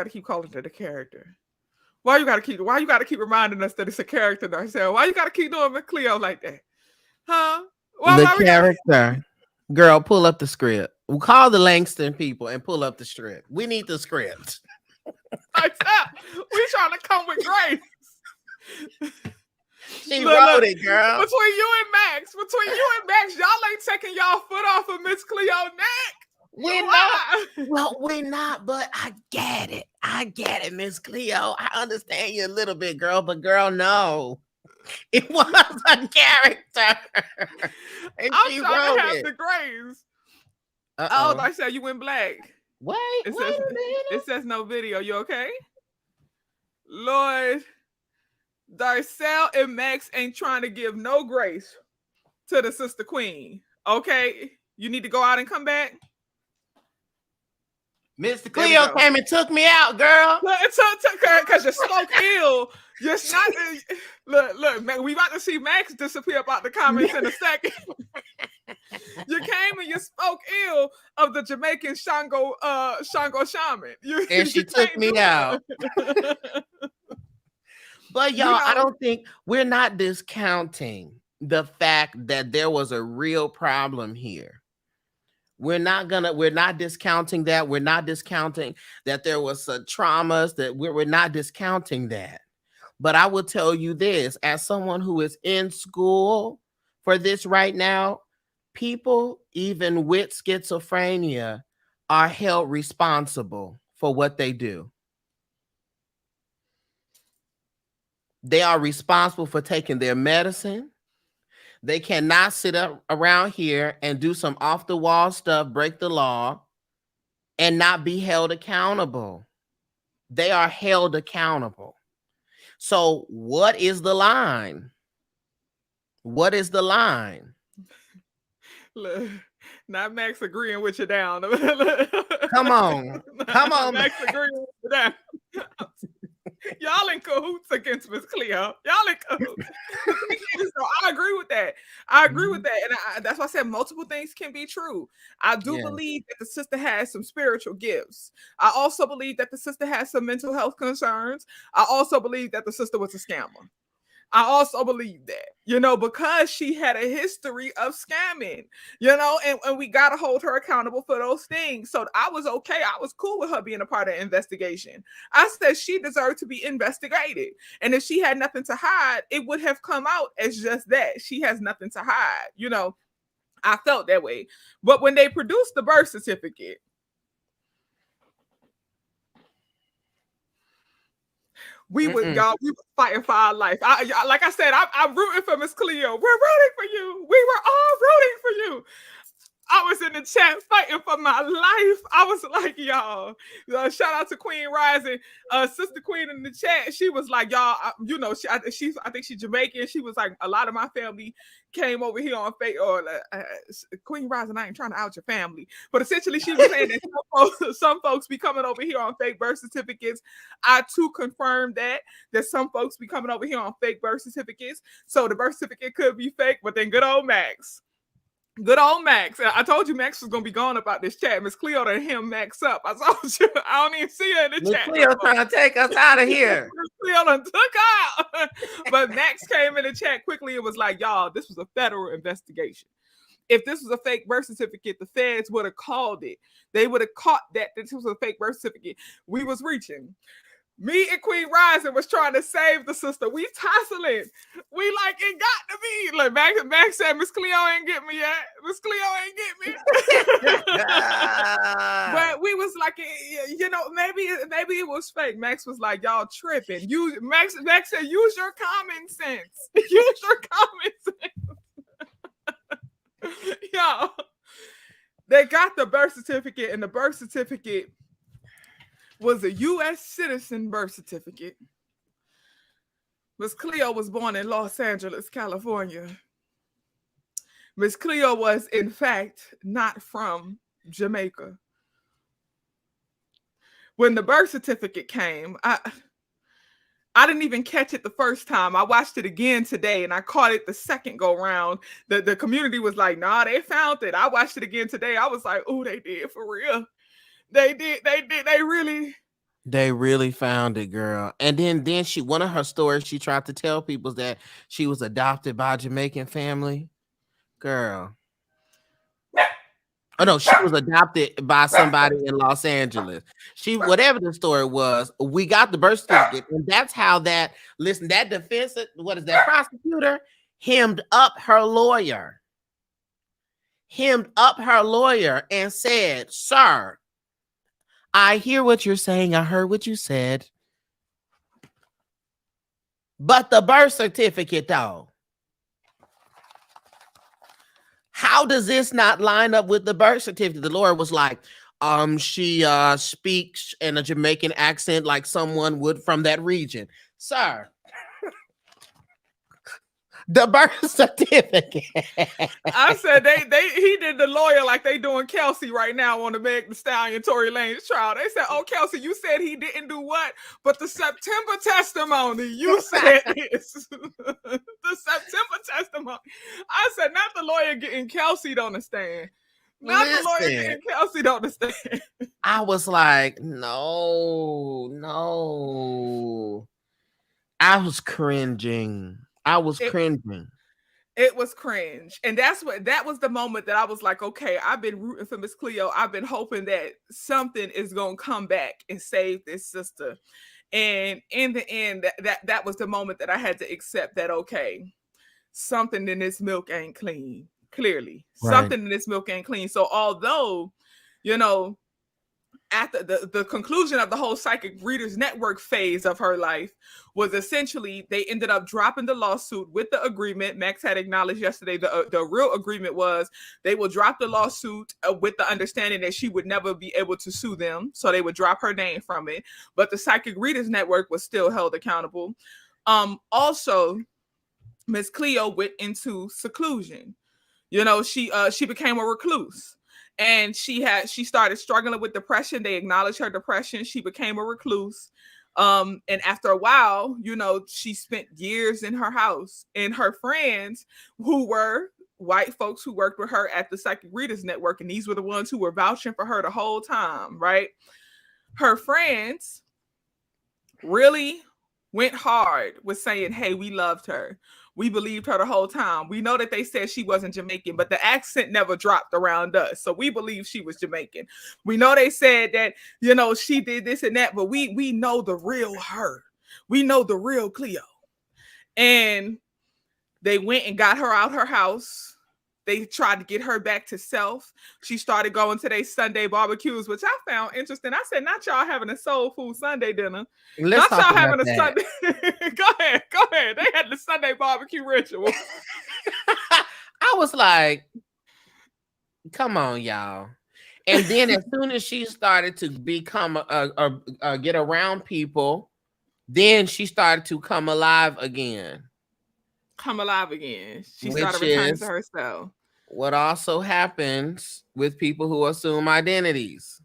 to keep calling it a character? Why you got to keep reminding us that it's a character, Darcel? Why you got to keep doing Miss Cleo like that? Huh? The Why we got character. Girl, pull up the script. We'll call the Langston people and pull up the script. We need the script. Darcel? We trying to come with grace. She Look, wrote it, girl. between you and Max, y'all ain't taking y'all foot off of Miss Cleo neck. We're not. Well, we're not, but I get it. I get it, Miss Cleo. I understand you a little bit, girl, but girl, no. It was a character. And I'm she trying wrote to have it. the grace. Oh, Uh-oh. like I said, you went black. Wait It a says minute. it says no video. You okay? Lord, Darcel and Max ain't trying to give no grace to the sister queen. Okay, you need to go out and come back. Mr. There we Cleo go. came and took me out, girl. Because you spoke ill. Just not look, man, we about to see Max disappear about the comments in a second. You came and you spoke ill of the Jamaican Shango shaman. And she took me out. But y'all, I don't think we're not discounting the fact that there was a real problem here. We're not discounting that. We're not discounting that there was traumas, that we're not discounting that. But I will tell you this, as someone who is in school for this right now, people, even with schizophrenia, are held responsible for what they do. They are responsible for taking their medicine. They cannot sit up around here and do some off the wall stuff, break the law, and not be held accountable. They are held accountable. So what is the line? What is the line? Look, not Max agreeing with you down. Come on. Come on, Max agreeing with you down. Y'all in cahoots against Miss Cleo. Y'all in cahoots. The thing is, though, I agree with that. I agree with Mhm. that. And that's why I said multiple things can be true. I do Yeah. believe that the sister has some spiritual gifts. I also believe that the sister has some mental health concerns. I also believe that the sister was a scammer. I also believe that, because she had a history of scamming, and we got to hold her accountable for those things. So I was okay. I was cool with her being a part of the investigation. I said she deserved to be investigated. And if she had nothing to hide, it would have come out as just that. She has nothing to hide. I felt that way. But when they produced the birth certificate, Mm-mm. we were fighting for our life. Like I said, I'm rooting for Miss Cleo. We're rooting for you. We were all rooting for you. I was in the chat fighting for my life. I was like, y'all, shout out to Queen Rising, Sister Queen in the chat. She was like, y'all, I think she's Jamaican. She was like, a lot of my family came over here on fake, or Queen Rising. I ain't trying to out your family, but essentially she was saying that some folks be coming over here on fake birth certificates. I too confirmed that some folks be coming over here on fake birth certificates. So the birth certificate could be fake, but then good old Max. Good old Max. I told you Max was gonna be gone about this chat. Miss Cleo done him Max up. I told you. I don't even see her in the Miss chat no Cleo more. trying to take us out of here. Miss Cleo done took out. But Max came in the chat quickly and was like, y'all, this was a federal investigation. If this was a fake birth certificate, the feds would have called it. They would have caught that this was a fake birth certificate. We was reaching. Me and Queen Rising was trying to save the sister. We tussling. We like, it got to be. Like Max said, Miss Cleo ain't get me yet. Miss Cleo ain't get me. But we was like, maybe it was fake. Max was like, y'all tripping. Max said, use your common sense. Use your common sense. Y'all. They got the birth certificate, and the birth certificate was a U.S. citizen birth certificate. Miss Cleo was born in Los Angeles, California. Miss Cleo was, in fact, not from Jamaica. When the birth certificate came, I didn't even catch it the first time. I watched it again today, and I caught it the second go round. The community was like, nah, they found it. I watched it again today. I was like, oh, they did for real. They did. They really. They really found it, girl. And then she, one of her stories, she tried to tell people that she was adopted by a Jamaican family. Girl. Oh no, she was adopted by somebody in Los Angeles. She, whatever the story was, we got the birth certificate, and that's how that, listen, that defense, what is that, prosecutor hemmed up her lawyer. Hemmed up her lawyer and said, sir, I hear what you're saying. I heard what you said. But the birth certificate, though, how does this not line up with the birth certificate? The lawyer was like, she speaks in a Jamaican accent like someone would from that region. Sir, the birth certificate. I said he did the lawyer like they doing Kelsey right now on the Meg Thee Stallion Tory Lanez trial. They said, oh, Kelsey, you said he didn't do what? But the September testimony, you said this. The September testimony. I said, not the lawyer getting Kelsey to understand. Not the lawyer getting Kelsey to understand. I was like, no. I was cringing. It was cringe. And that was the moment that I was like, okay, I've been rooting for Miss Cleo. I've been hoping that something is gonna come back and save this sister. And in the end, that was the moment that I had to accept that, okay, something in this milk ain't clean. Clearly. Right. Something in this milk ain't clean. So although, after the conclusion of the whole psychic readers network phase of her life was essentially they ended up dropping the lawsuit with the agreement. Max had acknowledged yesterday the real agreement was they will drop the lawsuit with the understanding that she would never be able to sue them, so they would drop her name from it, but the psychic readers network was still held accountable. Also, Miss Cleo went into seclusion. She became a recluse. And she started struggling with depression. They acknowledged her depression. She became a recluse. And after a while, she spent years in her house, and her friends, who were white folks who worked with her at the Psychic Readers Network, and these were the ones who were vouching for her the whole time, right? Her friends really went hard with saying, hey, we loved her. We believed her the whole time. We know that they said she wasn't Jamaican, but the accent never dropped around us. So we believe she was Jamaican. We know they said that, she did this and that, but we know the real her. We know the real Cleo. And they went and got her out her house. They tried to get her back to self. She started going to their Sunday barbecues, which I found interesting. I said, not y'all having a soul food Sunday dinner. Let's Not talk y'all about having a that. Sunday. Go ahead. They had the Sunday barbecue ritual. I was like, come on, y'all. And then as soon as she started to become get around people, then she started to come alive again. Come alive again. She started Which returning to is herself. what also happens with people who assume identities.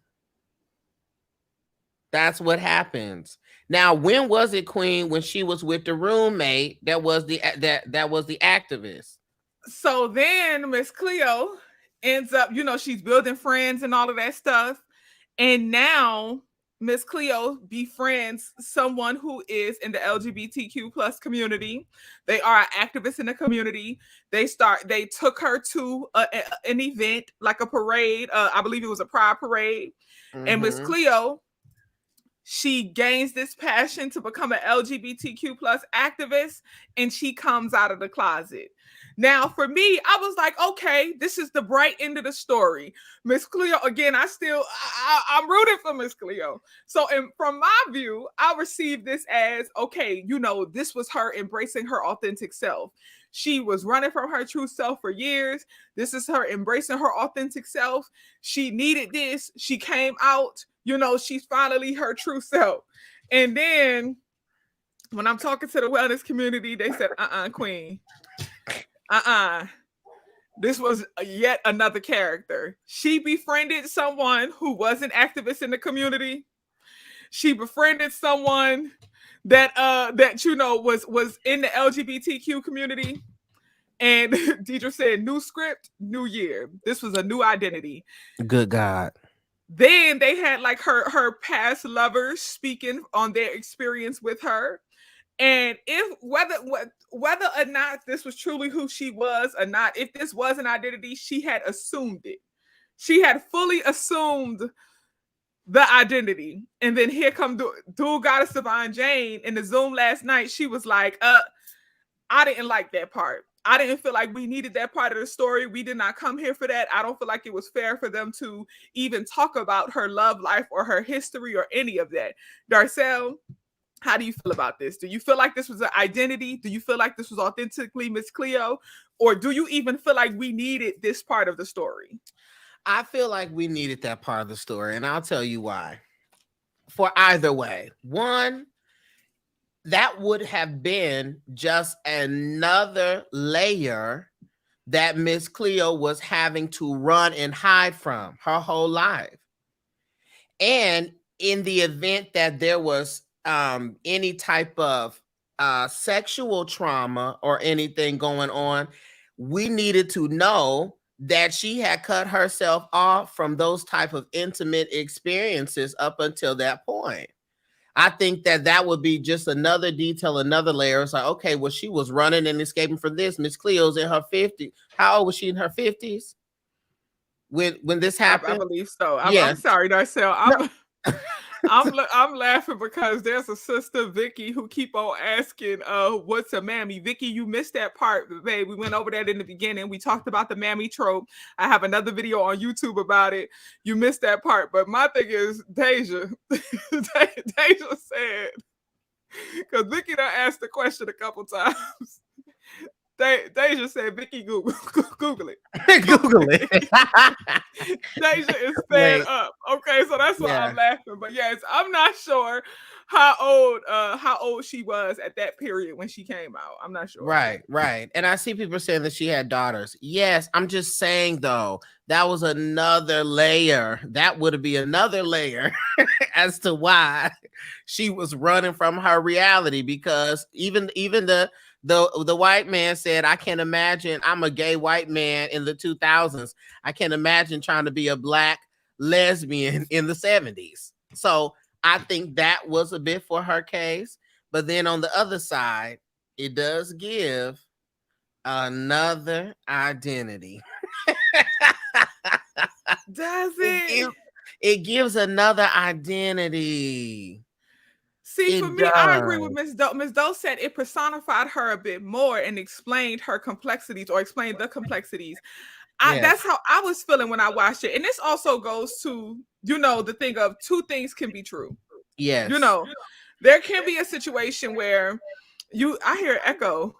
That's what happens. Now, when was it, Queen, when she was with the roommate that was the activist? So then Miss Cleo ends up, she's building friends and all of that stuff. And now Miss Cleo befriends someone who is in the LGBTQ plus community. They are activists in the community. They took her to an event, like a parade. I believe it was a pride parade. And Miss Cleo, she gains this passion to become an LGBTQ plus activist, and she comes out of the closet. Now, for me, I was like, okay, this is the bright end of the story. Miss Cleo, again, I'm rooting for Miss Cleo. So, from my view, I received this as, okay, this was her embracing her authentic self. She was running from her true self for years. This is her embracing her authentic self. She needed this. She came out. She's finally her true self. And then when I'm talking to the wellness community, they said, Queen. This was yet another character. She befriended someone who was an activist in the community. She befriended someone that was in the LGBTQ community. And Deidre said, new script, new year. This was a new identity. Good God. Then they had like her past lovers speaking on their experience with her. And if whether or not this was truly who she was or not, if this was an identity, she had assumed it. She had fully assumed the identity. And then here come Dual Goddess Divine Jane in the Zoom last night. She was like, I didn't like that part. I didn't feel like we needed that part of the story. We did not come here for that. I don't feel like it was fair for them to even talk about her love life or her history or any of that. Darcel, how do you feel about this? Do you feel like this was an identity? Do you feel like this was authentically Miss Cleo? Or do you even feel like we needed this part of the story? I feel like we needed that part of the story, and I'll tell you why. For either way, one, that would have been just another layer that Miss Cleo was having to run and hide from her whole life. And in the event that there was any type of sexual trauma or anything going on, we needed to know that she had cut herself off from those type of intimate experiences up until that point. I think that would be just another detail, another layer. It's like, okay, well, she was running and escaping from this. Miss Cleo's in her 50s. How old was she in her 50s when this happened? I believe so. I'm Yes. sorry, Darcel. No. I'm laughing because there's a sister, Vicky, who keep on asking, what's a mammy? Vicky, you missed that part, babe. We went over that in the beginning. We talked about the mammy trope. I have another video on YouTube about it. You missed that part. But my thing is, Deja, Deja said, because Vicky done asked the question a couple times. Deja said, Vicky, Google, Google it. Google Google it. it. Deja is fed Wait, up. Okay, so that's why I'm yeah. laughing. But yes, I'm not sure how old she was at that period when she came out. I'm not sure. Right, right. And I see people saying that she had daughters. Yes, I'm just saying though, that was another layer. That would be another layer as to why she was running from her reality, because even the white man said, I can't imagine, I'm a gay white man in the 2000s. I can't imagine trying to be a black lesbian in the 70s. So I think that was a bit for her case. But then on the other side, it does give another identity. Does it, it? gives, it gives another identity. See, for It me, I agree does. with Miss Doe. Miss Doe said it personified her a bit more and explained her complexities, or explained the complexities. That's Yes. how I was feeling when I watched it. And this also goes to, the thing of two things can be true. You Yes. know, there can be a situation where I hear echo.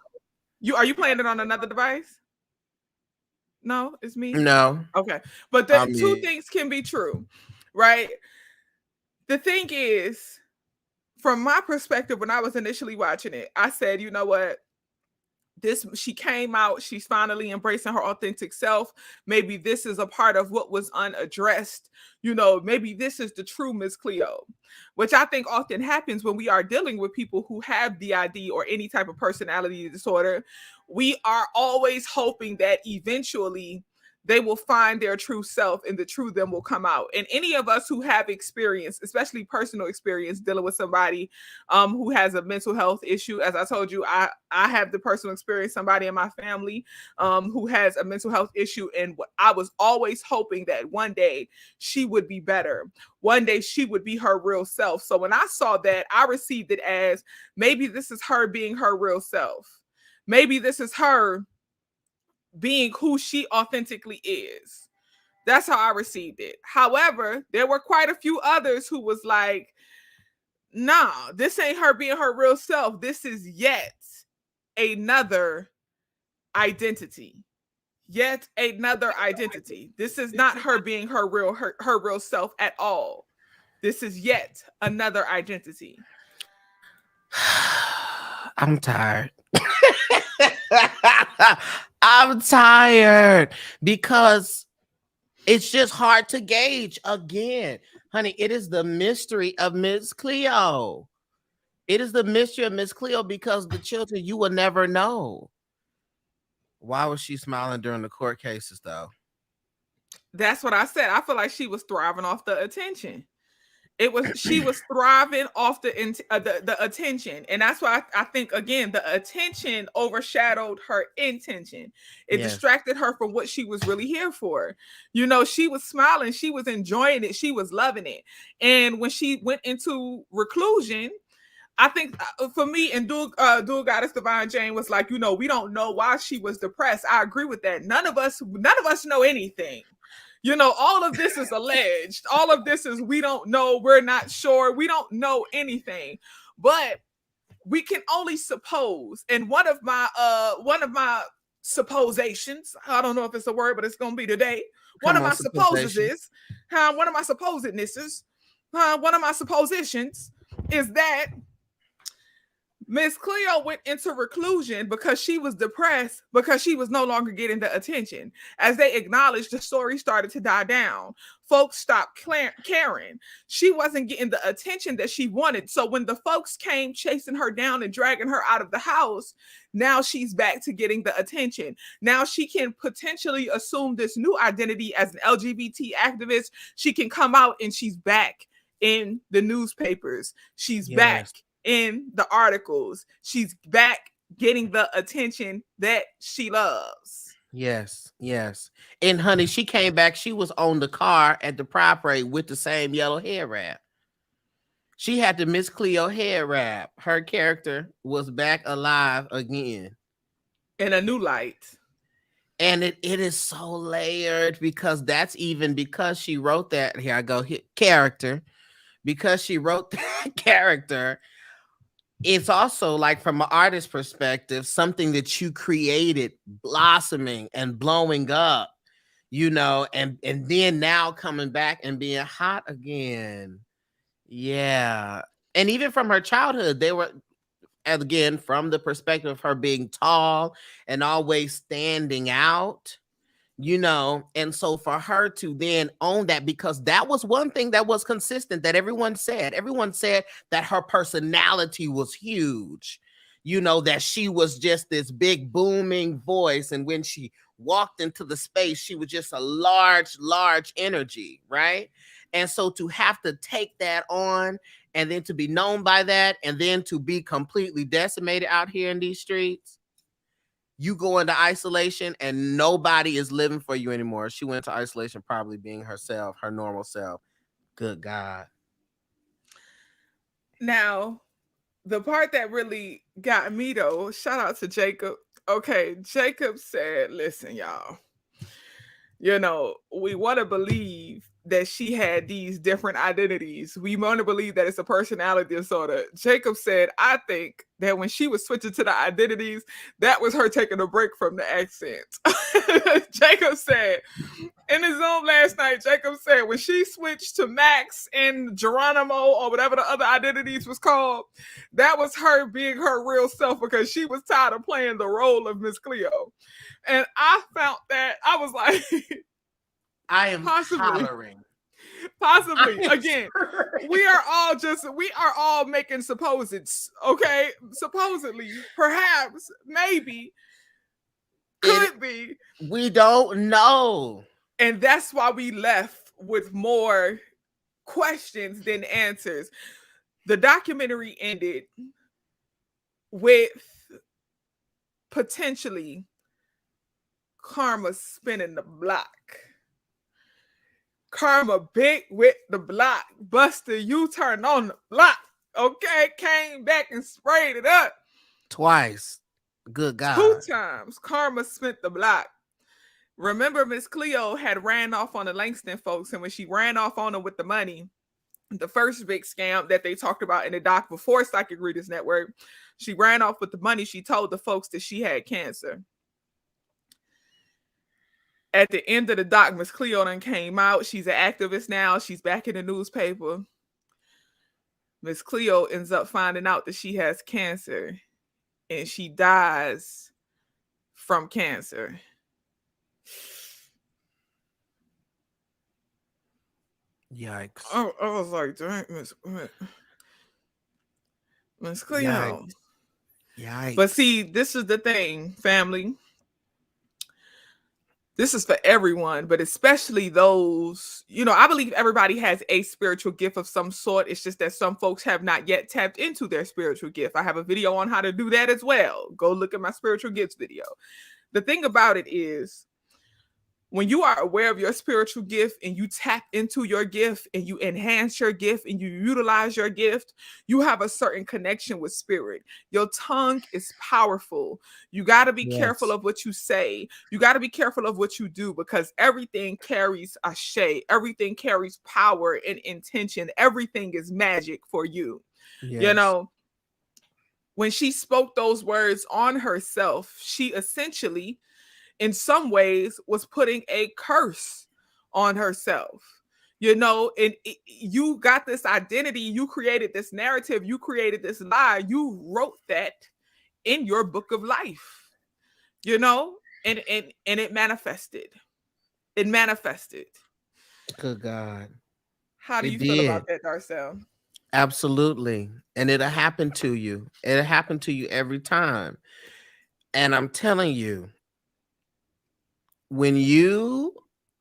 Are you playing it on another device? No, it's me. No. Okay. But the I'm two mute. things can be true, right? The thing is, from my perspective, when I was initially watching it, I said, you know what? She came out, she's finally embracing her authentic self. Maybe this is a part of what was unaddressed. Maybe this is the true Miss Cleo, which I think often happens when we are dealing with people who have DID or any type of personality disorder. We are always hoping that eventually they will find their true self and the true them will come out. And any of us who have experience, especially personal experience, dealing with somebody who has a mental health issue, as I told you, I have the personal experience, somebody in my family who has a mental health issue, and I was always hoping that one day she would be better. One day she would be her real self. So when I saw that, I received it as maybe this is her being her real self. Maybe this is her being who she authentically is. That's how I received it. However, there were quite a few others who was like, nah, this ain't her being her real self. This is yet another identity. Yet another identity. This is not her being her real self at all. This is yet another identity. I'm tired. I'm tired because it's just hard to gauge again. Honey, it is the mystery of Miss Cleo. It is the mystery of Miss Cleo, because the children, you will never know. Why was she smiling during the court cases, though? That's what I said. I feel like she was thriving off the attention. She was thriving off the attention, and that's why I think again the attention overshadowed her intention. It Yes. distracted her from what she was really here for. She was smiling, she was enjoying it, she was loving it. And when she went into reclusion, I think for me, and Dual Goddess Divine Jane was like, we don't know why she was depressed. I agree with that. None of us know anything. All of this is alleged. All of this is, we don't know. We're not sure. We don't know anything, but we can only suppose. And one of my suppositions, I don't know if it's a word, but it's going to be today. One Come of on, my supposes supposition. is, one of my supposednesses, one of my suppositions is that Miss Cleo went into reclusion because she was depressed, because she was no longer getting the attention. As they acknowledged, the story started to die down. Folks stopped caring. She wasn't getting the attention that she wanted. So when the folks came chasing her down and dragging her out of the house, now she's back to getting the attention. Now she can potentially assume this new identity as an LGBT activist. She can come out and she's back in the newspapers. She's back Yes. in the articles. She's back getting the attention that she loves. Yes. Yes. And honey, she came back. She was on the car at the Pride Parade with the same yellow hair wrap. She had the Miss Cleo hair wrap. Her character was back alive again. In a new light. And it is so layered, because that's even because she wrote that. Here I go. Character. Because she wrote that character, it's also like from an artist perspective, something that you created blossoming and blowing up, and then now coming back and being hot again. Yeah. And even from her childhood, they were, again, from the perspective of her being tall and always standing out, and so for her to then own that, because that was one thing that was consistent that everyone said that her personality was huge, that she was just this big booming voice, and when she walked into the space, she was just a large energy, right? And so to have to take that on, and then to be known by that, and then to be completely decimated out here in these streets, you go into isolation and nobody is living for you anymore. She went into isolation probably being herself, her normal self. Good God. Now, the part that really got me though, shout out to Jacob. Okay, Jacob said, listen, y'all, we want to believe that she had these different identities. We want to believe that it's a personality disorder. Jacob said, I think that when she was switching to the identities, that was her taking a break from the accent. Jacob said, in his Zoom last night, Jacob said when she switched to Max and Geronimo or whatever the other identities was called, that was her being her real self because she was tired of playing the role of Miss Cleo. And I found that I was like, I am possibly, hollering. possibly. Again, we are all making supposeds, okay? Supposedly, perhaps, maybe, could be. We don't know. And that's why we left with more questions than answers. The documentary ended with potentially Karma spinning the block. Karma big with the block. Buster U-turn on the block. Okay, came back and sprayed it up. Twice. Good God. 2 times Karma spent the block. Remember, Miss Cleo had ran off on the Langston folks, and when she ran off on them with the money, the first big scam that they talked about in the doc before Psychic Readers Network, she ran off with the money. She told the folks that she had cancer. At the end of the doc, Miss Cleo done came out. She's an activist now. She's back in the newspaper. Miss Cleo ends up finding out that she has cancer, and she dies from cancer. Yikes. I was like, dang, Miss Cleo. Yikes. But see, this is the thing, family. This is for everyone, but especially those, I believe everybody has a spiritual gift of some sort. It's just that some folks have not yet tapped into their spiritual gift. I have a video on how to do that as well. Go look at my spiritual gifts video. The thing about it is, when you are aware of your spiritual gift and you tap into your gift and you enhance your gift and you utilize your gift, you have a certain connection with spirit. Your tongue is powerful. You got to be careful of what you say. You got to be careful of what you do, because everything carries a shade. Everything carries power and intention. Everything is magic for you. Yes. When she spoke those words on herself, she essentially, in some ways, was putting a curse on herself. And you got this identity, you created this narrative, you created this lie, you wrote that in your book of life, and it manifested. It manifested. Good God. How do you feel about that, Darcel? Absolutely. And it'll happen to you. It'll happen to you every time. And I'm telling you, when you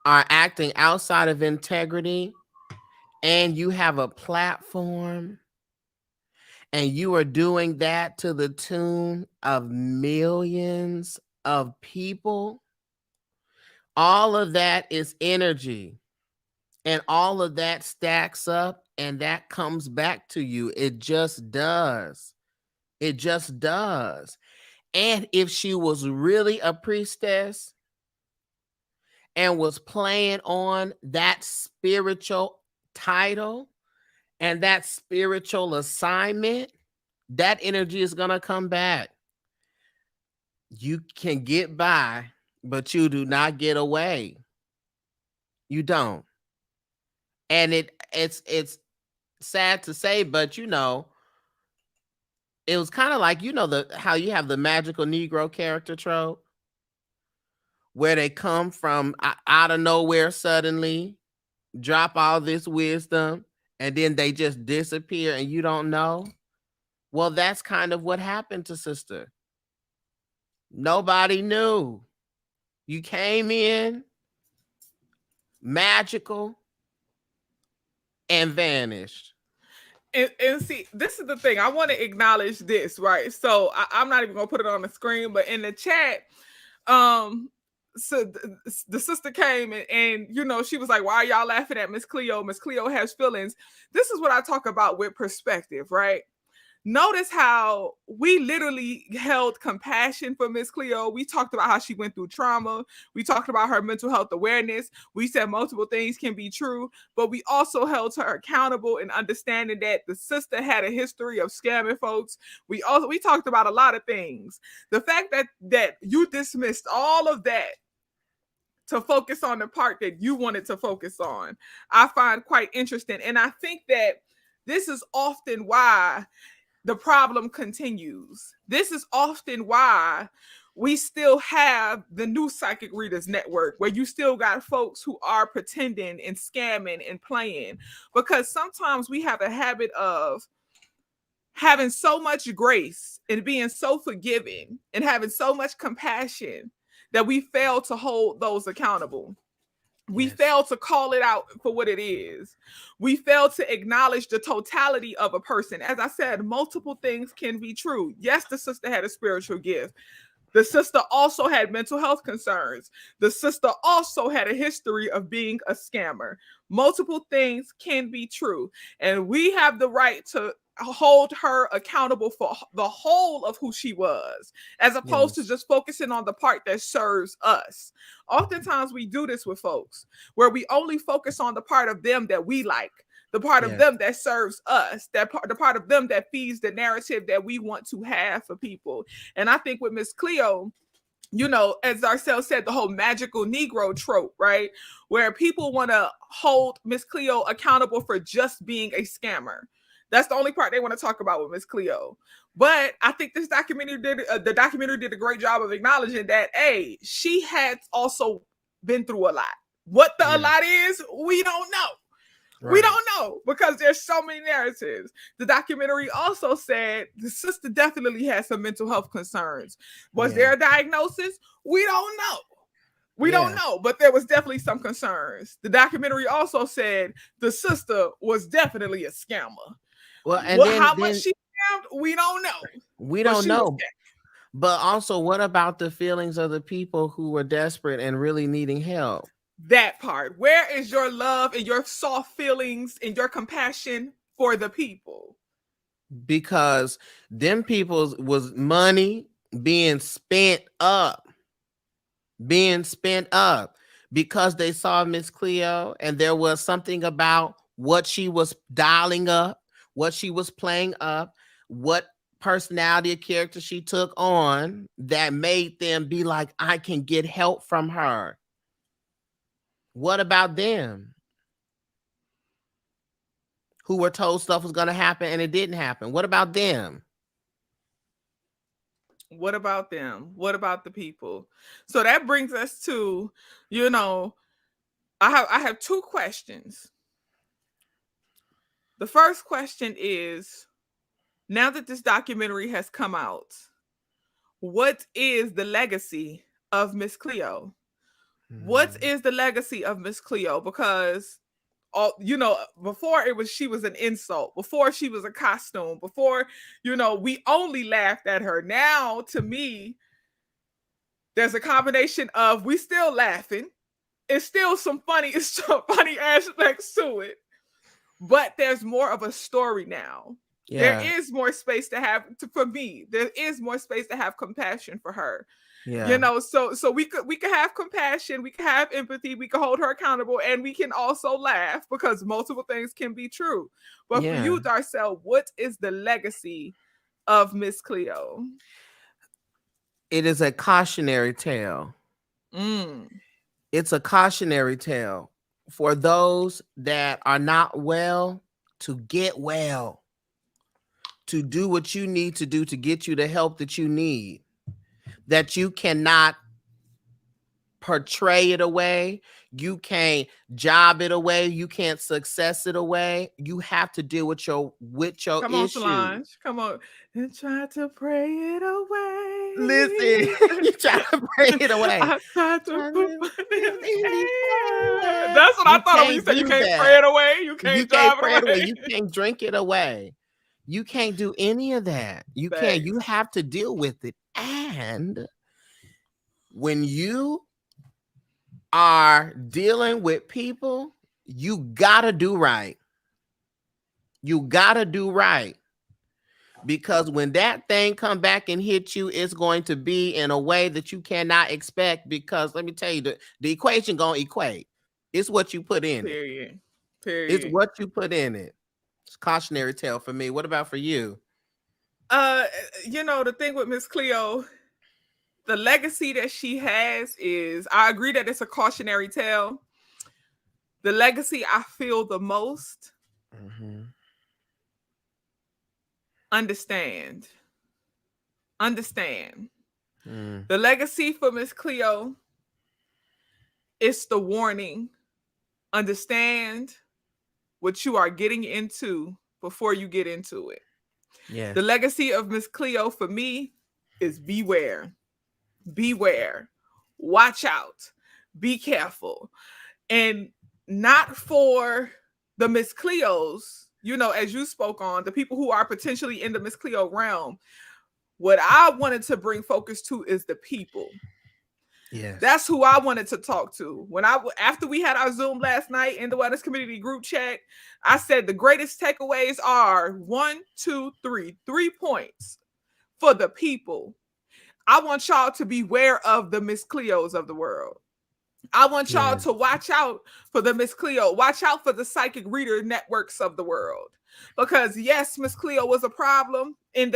are acting outside of integrity and you have a platform and you are doing that to the tune of millions of people, all of that is energy, and all of that stacks up and that comes back to you. It just does. It just does. And if she was really a priestess and was playing on that spiritual title and that spiritual assignment, that energy is gonna come back. You can get by, but you do not get away. You don't. And it's sad to say, but it was kind of like, the how you have the magical Negro character trope where they come from out of nowhere suddenly, drop all this wisdom, and then they just disappear and you don't know. Well, that's kind of what happened to Sister. Nobody knew. You came in magical and vanished. And see, this is the thing. I want to acknowledge this, right? So I'm not even gonna put it on the screen, but in the chat, um, so the sister came and she was like, "Why are y'all laughing at Miss Cleo? Miss Cleo has feelings." This is what I talk about with perspective, right? Notice how we literally held compassion for Miss Cleo. We talked about how she went through trauma. We talked about her mental health awareness. We said multiple things can be true, but we also held her accountable in understanding that the sister had a history of scamming folks. We talked about a lot of things. The fact that you dismissed all of that to focus on the part that you wanted to focus on, I find quite interesting. And I think that this is often why the problem continues. This is often why we still have the new Psychic Readers Network, where you still got folks who are pretending and scamming and playing, because sometimes we have a habit of having so much grace and being so forgiving and having so much compassion that we fail to hold those accountable. We fail to call it out for what it is. We fail to acknowledge the totality of a person. As I said, multiple things can be true. Yes, the sister had a spiritual gift. The sister also had mental health concerns. The sister also had a history of being a scammer. Multiple things can be true. And we have the right to hold her accountable for the whole of who she was, as opposed to just focusing on the part that serves us. Oftentimes we do this with folks where we only focus on the part of them that we like, the part of them that serves us, the part of them that feeds the narrative that we want to have for people. And I think with Miss Cleo, as Zarcel said, the whole magical Negro trope, right? Where people want to hold Miss Cleo accountable for just being a scammer. That's the only part they want to talk about with Miss Cleo. But I think this documentary the documentary did a great job of acknowledging that, hey, she had also been through a lot. What the a lot is, we don't know. Right. We don't know, because there's so many narratives. The documentary also said the sister definitely had some mental health concerns. Was there a diagnosis? We don't know. We don't know, but there was definitely some concerns. The documentary also said the sister was definitely a scammer. Well, and how much she scammed, we don't know. We don't know. But also, what about the feelings of the people who were desperate and really needing help? That part. Where is your love and your soft feelings and your compassion for the people? Because them people's was money being spent up because they saw Miss Cleo, and there was something about what she was dialing up, what she was playing up, what personality or character she took on that made them be like, I can get help from her. What about them who were told stuff was going to happen and it didn't happen? What about them? What about them? What about the people? So that brings us to, I have two questions. The first question is, now that this documentary has come out, what is the legacy of Miss Cleo? What is the legacy of Miss Cleo? Because before she was an insult, before she was a costume, before, we only laughed at her. Now, to me, there's a combination of we still laughing. It's still some funny aspects to it, but there's more of a story now. Yeah. There is more space for me. There is more space to have compassion for her. Yeah. So we could have compassion, we could have empathy, we could hold her accountable, and we can also laugh, because multiple things can be true. But for you, Darcel, what is the legacy of Miss Cleo? It is a cautionary tale. Mm. It's a cautionary tale for those that are not well to get well, to do what you need to do to get you the help that you need, that you cannot portray it away. You can't job it away. You can't success it away. You have to deal with your Come on, issues. Solange. Come on. And try to pray it Listen, away. you try to pray it away. I tried to Try put to it feel in in the the air. air. That's what I You thought of when you can't said you do can't pray that. it away. You You can't can't drive it pray it away. away. You can't drink it away. You can't do any of that. You can't. You Thanks. have to deal with it. And when you are dealing with people, you gotta do right. You gotta do right. Because when that thing come back and hit you, it's going to be in a way that you cannot expect. Because let me tell you, the equation gonna equate. It's what you put in it. Period. It's Period. what you put in it. It's cautionary tale for me. What about for you? Uh, the thing with Miss Cleo, the legacy that she has is, I agree that it's a cautionary tale. The legacy I feel the most, Mm-hmm. understand. Understand. Mm. The legacy for Miss Cleo is the warning. Understand what you are getting into before you get into it. Yes. The legacy of Miss Cleo for me is beware. Beware. Watch out. Be careful. And not for the Miss Cleos, as you spoke on, the people who are potentially in the Miss Cleo realm. What I wanted to bring focus to is the people. Yes. That's who I wanted to talk to. After we had our Zoom last night in the Wellness Community group chat, I said the greatest takeaways are 1, 2, 3, 3 points for the people. I want y'all to beware of the Miss Cleos of the world. I want y'all to watch out for the Miss Cleo. Watch out for the psychic reader networks of the world. Because yes, Miss Cleo was a problem in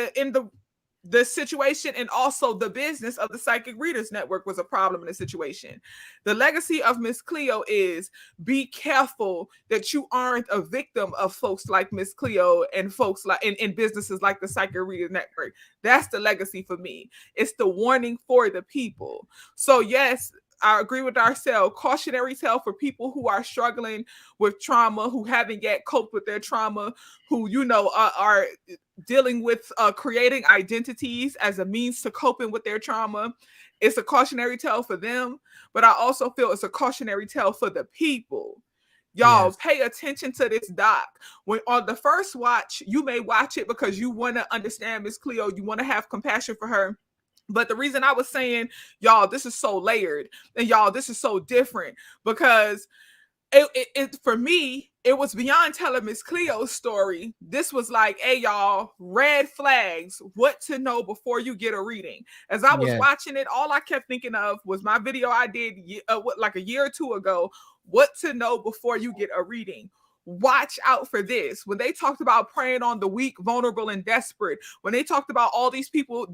the situation, and also the business of the psychic readers network was a problem in the situation. The legacy of Miss Cleo is be careful that you aren't a victim of folks like Miss Cleo and folks like in businesses like the psychic readers network. That's the legacy for me. It's the warning for the people. So yes, I agree with ourselves. Cautionary tale for people who are struggling with trauma, who haven't yet coped with their trauma, who are dealing with creating identities as a means to coping with their trauma. It's a cautionary tale for them, but I also feel it's a cautionary tale for the people. Y'all, pay attention to this doc. When on the first watch, you may watch it because you want to understand Miss Cleo, you want to have compassion for her. But the reason I was saying, y'all, this is so layered, and y'all, this is so different, because it for me, it was beyond telling Miss Cleo's story. This was like, hey, y'all, red flags, what to know before you get a reading. As I was watching it, all I kept thinking of was my video I did like a year or two ago, what to know before you get a reading. Watch out for this. When they talked about preying on the weak, vulnerable, and desperate, when they talked about all these people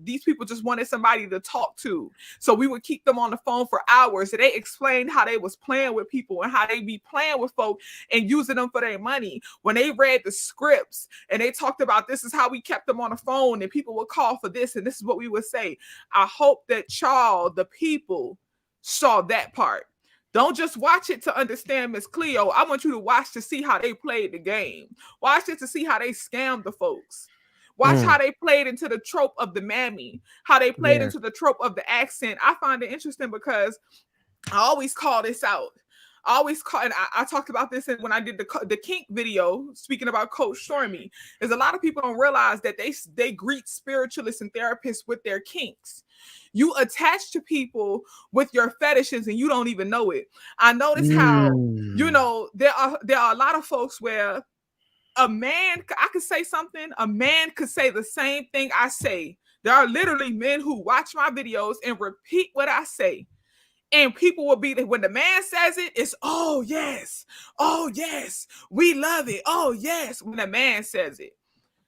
just wanted somebody to talk to. So we would keep them on the phone for hours. And they explained how they was playing with people and how they be playing with folk and using them for their money. When they read the scripts and they talked about this is how we kept them on the phone and people would call for this and this is what we would say. I hope that y'all, the people, saw that part. Don't just watch it to understand Miss Cleo. I want you to watch to see how they played the game. Watch it to see how they scammed the folks. Watch how they played into the trope of the mammy, how they played into the trope of the accent. I find it interesting because I always call this out. I always call, and I talked about this when I did the kink video, speaking about Coach Stormy, is a lot of people don't realize that they greet spiritualists and therapists with their kinks. You attach to people with your fetishes and you don't even know it. I notice how, there are a lot of folks where a man, I could say something, a man could say the same thing I say. There are literally men who watch my videos and repeat what I say. And people will be, when the man says it, it's, oh yes, we love it, oh yes, when the man says it.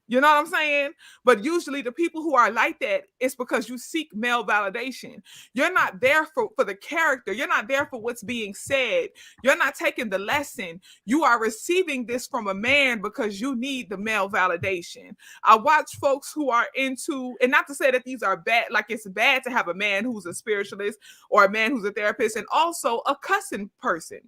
You know what I'm saying? But usually the people who are like that, it's because you seek male validation. You're not there for the character. You're not there for what's being said. You're not taking the lesson. You are receiving this from a man because you need the male validation. I watch folks who are into, and not to say that these are bad, like it's bad to have a man who's a spiritualist or a man who's a therapist and also a cussing person.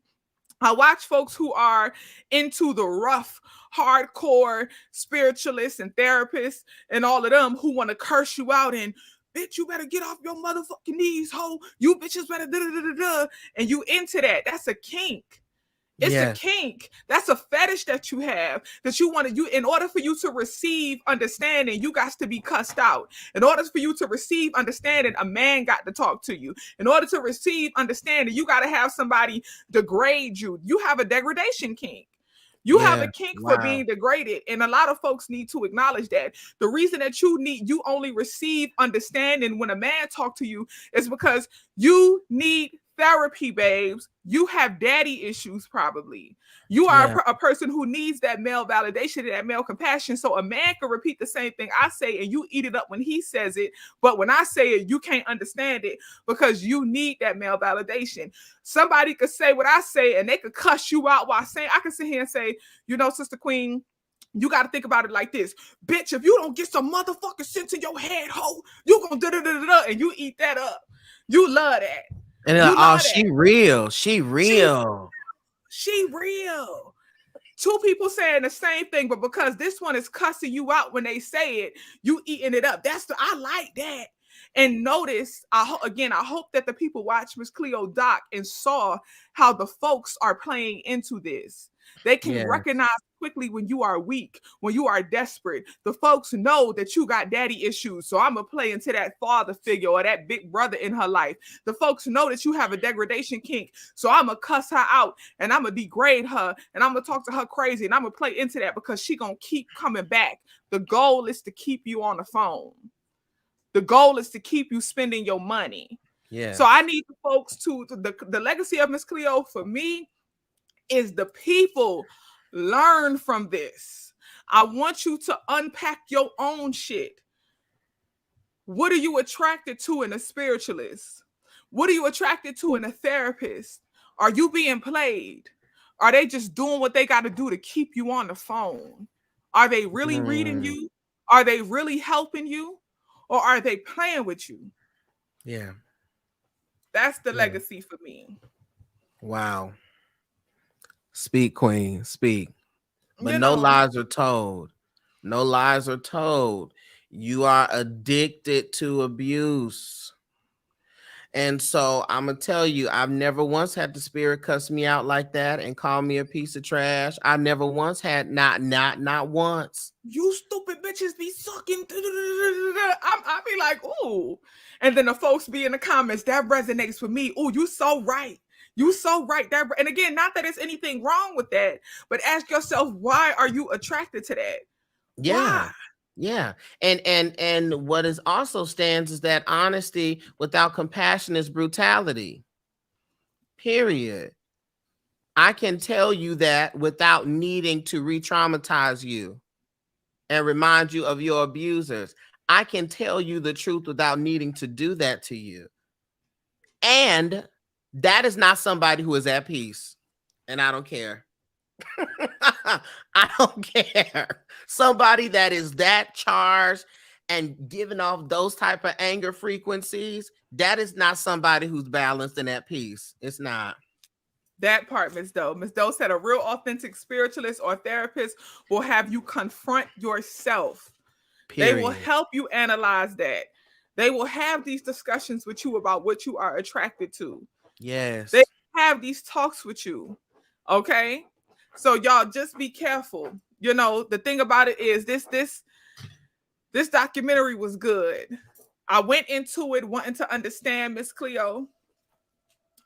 I watch folks who are into the rough, hardcore spiritualists and therapists and all of them who want to curse you out and bitch, you better get off your motherfucking knees, ho. You bitches better da da da da da. And you into that. That's a kink. It's a Yeah, kink. That's a fetish that you have that you want to you in order for you to receive understanding, you got to be cussed out. In order for you to receive understanding, a man got to talk to you. In order to receive understanding, you got to have somebody degrade you. You have a degradation kink. You have yeah. a kink for Wow. being degraded. And a lot of folks need to acknowledge that. The reason that you only receive understanding when a man talk to you is because you need therapy, babes. You have daddy issues, probably. You are Yeah, a person who needs that male validation and that male compassion. So a man can repeat the same thing I say and you eat it up when he says it. But when I say it, you can't understand it because you need that male validation. Somebody could say what I say and they could cuss you out while saying, I can sit here and say, you know, Sister Queen, you got to think about it like this. Bitch, if you don't get some motherfucking sense in your head, ho, you gonna da da da da and you eat that up. You love that. and You oh, love that. she real. She She real. she real. Two people saying the same thing, but because this one is cussing you out when they say it, you eating it up. I like that. And notice, I hope that the people watch Miss Cleo Doc and saw how the folks are playing into this. They can Yeah, recognize quickly when you are weak, when you are desperate. The folks know that you got daddy issues. So I'm going to play into that father figure or that big brother in her life. The folks know that you have a degradation kink. So I'm going to cuss her out and I'm going to degrade her and I'm going to talk to her crazy and I'm going to play into that because she going to keep coming back. The goal is to keep you on the phone. The goal is to keep you spending your money. yeah, So I need the folks the legacy of Miss Cleo for me is the people learn from this. I want you to unpack your own shit. What are you attracted to in a spiritualist? What are you attracted to in a therapist? Are you being played? Are they just doing what they got to do to keep you on the phone? Are they really reading mm, you? Are they really helping you? Or are they playing with you? yeah, That's the yeah. legacy for me. Wow. Speak, Queen, speak. But You no know, lies are told. No lies are told. You are addicted to abuse. And so I'm gonna tell you, I've never once had the spirit cuss me out like that and call me a piece of trash. I never once had not once. you stupid bitches be sucking. I be like, ooh. And then the folks be in the comments, that resonates with me. Ooh, you so right. You so right. And again, not that there's anything wrong with that, but ask yourself, why are you attracted to that? Why? Yeah. Yeah. And what is also stands is that honesty without compassion is brutality. Period. I can tell you that without needing to re-traumatize you and remind you of your abusers. I can tell you the truth without needing to do that to you. And that is not somebody who is at peace. And I don't care. I don't care. Somebody that is that charged and giving off those type of anger frequencies, that is not somebody who's balanced and at peace. It's not. That part, Miss Doe. Miss Doe said a real authentic spiritualist or therapist will have you confront yourself. They will Period. help you analyze that. They will have these discussions with you about what you are attracted to. They Yes. have these talks with you. Okay? So y'all just be careful. You know, the thing about it is this documentary was good. I went into it wanting to understand Miss Cleo.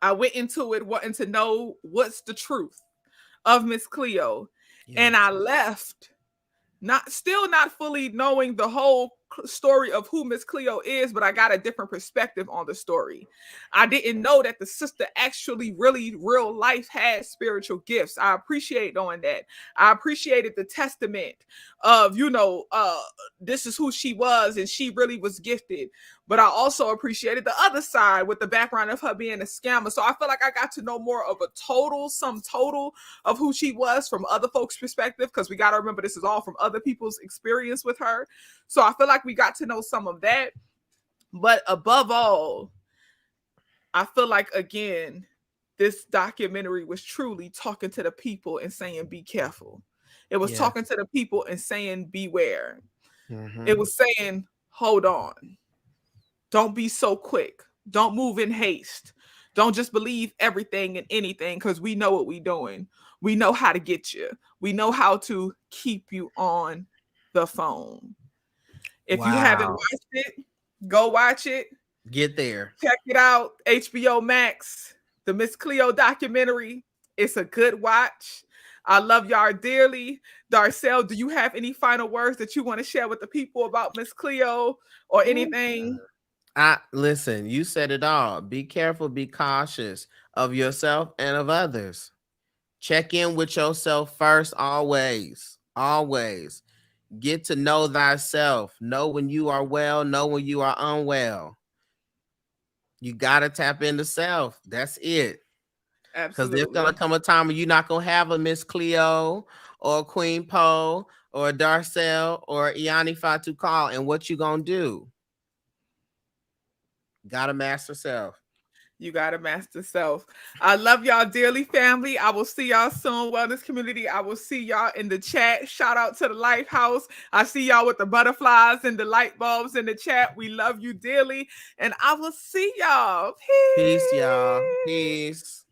I went into it wanting to know what's the truth of Miss Cleo. Yeah. And I left not fully knowing the whole story of who Miss Cleo is, but I got a different perspective on the story. I didn't know that the sister actually really real life had spiritual gifts. I appreciate knowing that. I appreciated the testament of, this is who she was and she really was gifted. But I also appreciated the other side with the background of her being a scammer. So I feel like I got to know more of a sum total of who she was from other folks' perspective, because we got to remember this is all from other people's experience with her. So I feel like we got to know some of that. But above all, I feel like, again, this documentary was truly talking to the people and saying, be careful. It was Yeah. talking to the people and saying, beware. It Mm-hmm. was saying, hold on. Don't be so quick. Don't move in haste. Don't just believe everything and anything, because we know what we're doing. We know how to get you. We know how to keep you on the phone. If you haven't Wow. watched it, go watch it. Get there. Check it out. HBO Max, the Miss Cleo documentary. It's a good watch. I love y'all dearly. Darcel, do you have any final words that you want to share with the people about Miss Cleo or Ooh. anything? I listen, you said it all. Be careful, be cautious of yourself and of others. Check in with yourself first, always. Always. Get to know thyself. Know when you are well, know when you are unwell. You got to tap into self. That's it. Because there's going to Absolutely. come a time when you're not going to have a Miss Cleo or a Queen Poe or a Darcel or Iani Fatu call. And what you going to do? Got to master self. You got to master self. I love y'all dearly, family. I will see y'all soon. Wellness community, I will see y'all in the chat. Shout out to the Lighthouse. I see y'all with the butterflies and the light bulbs in the chat. We love you dearly. And I will see y'all. Peace, y'all. Peace. Peace.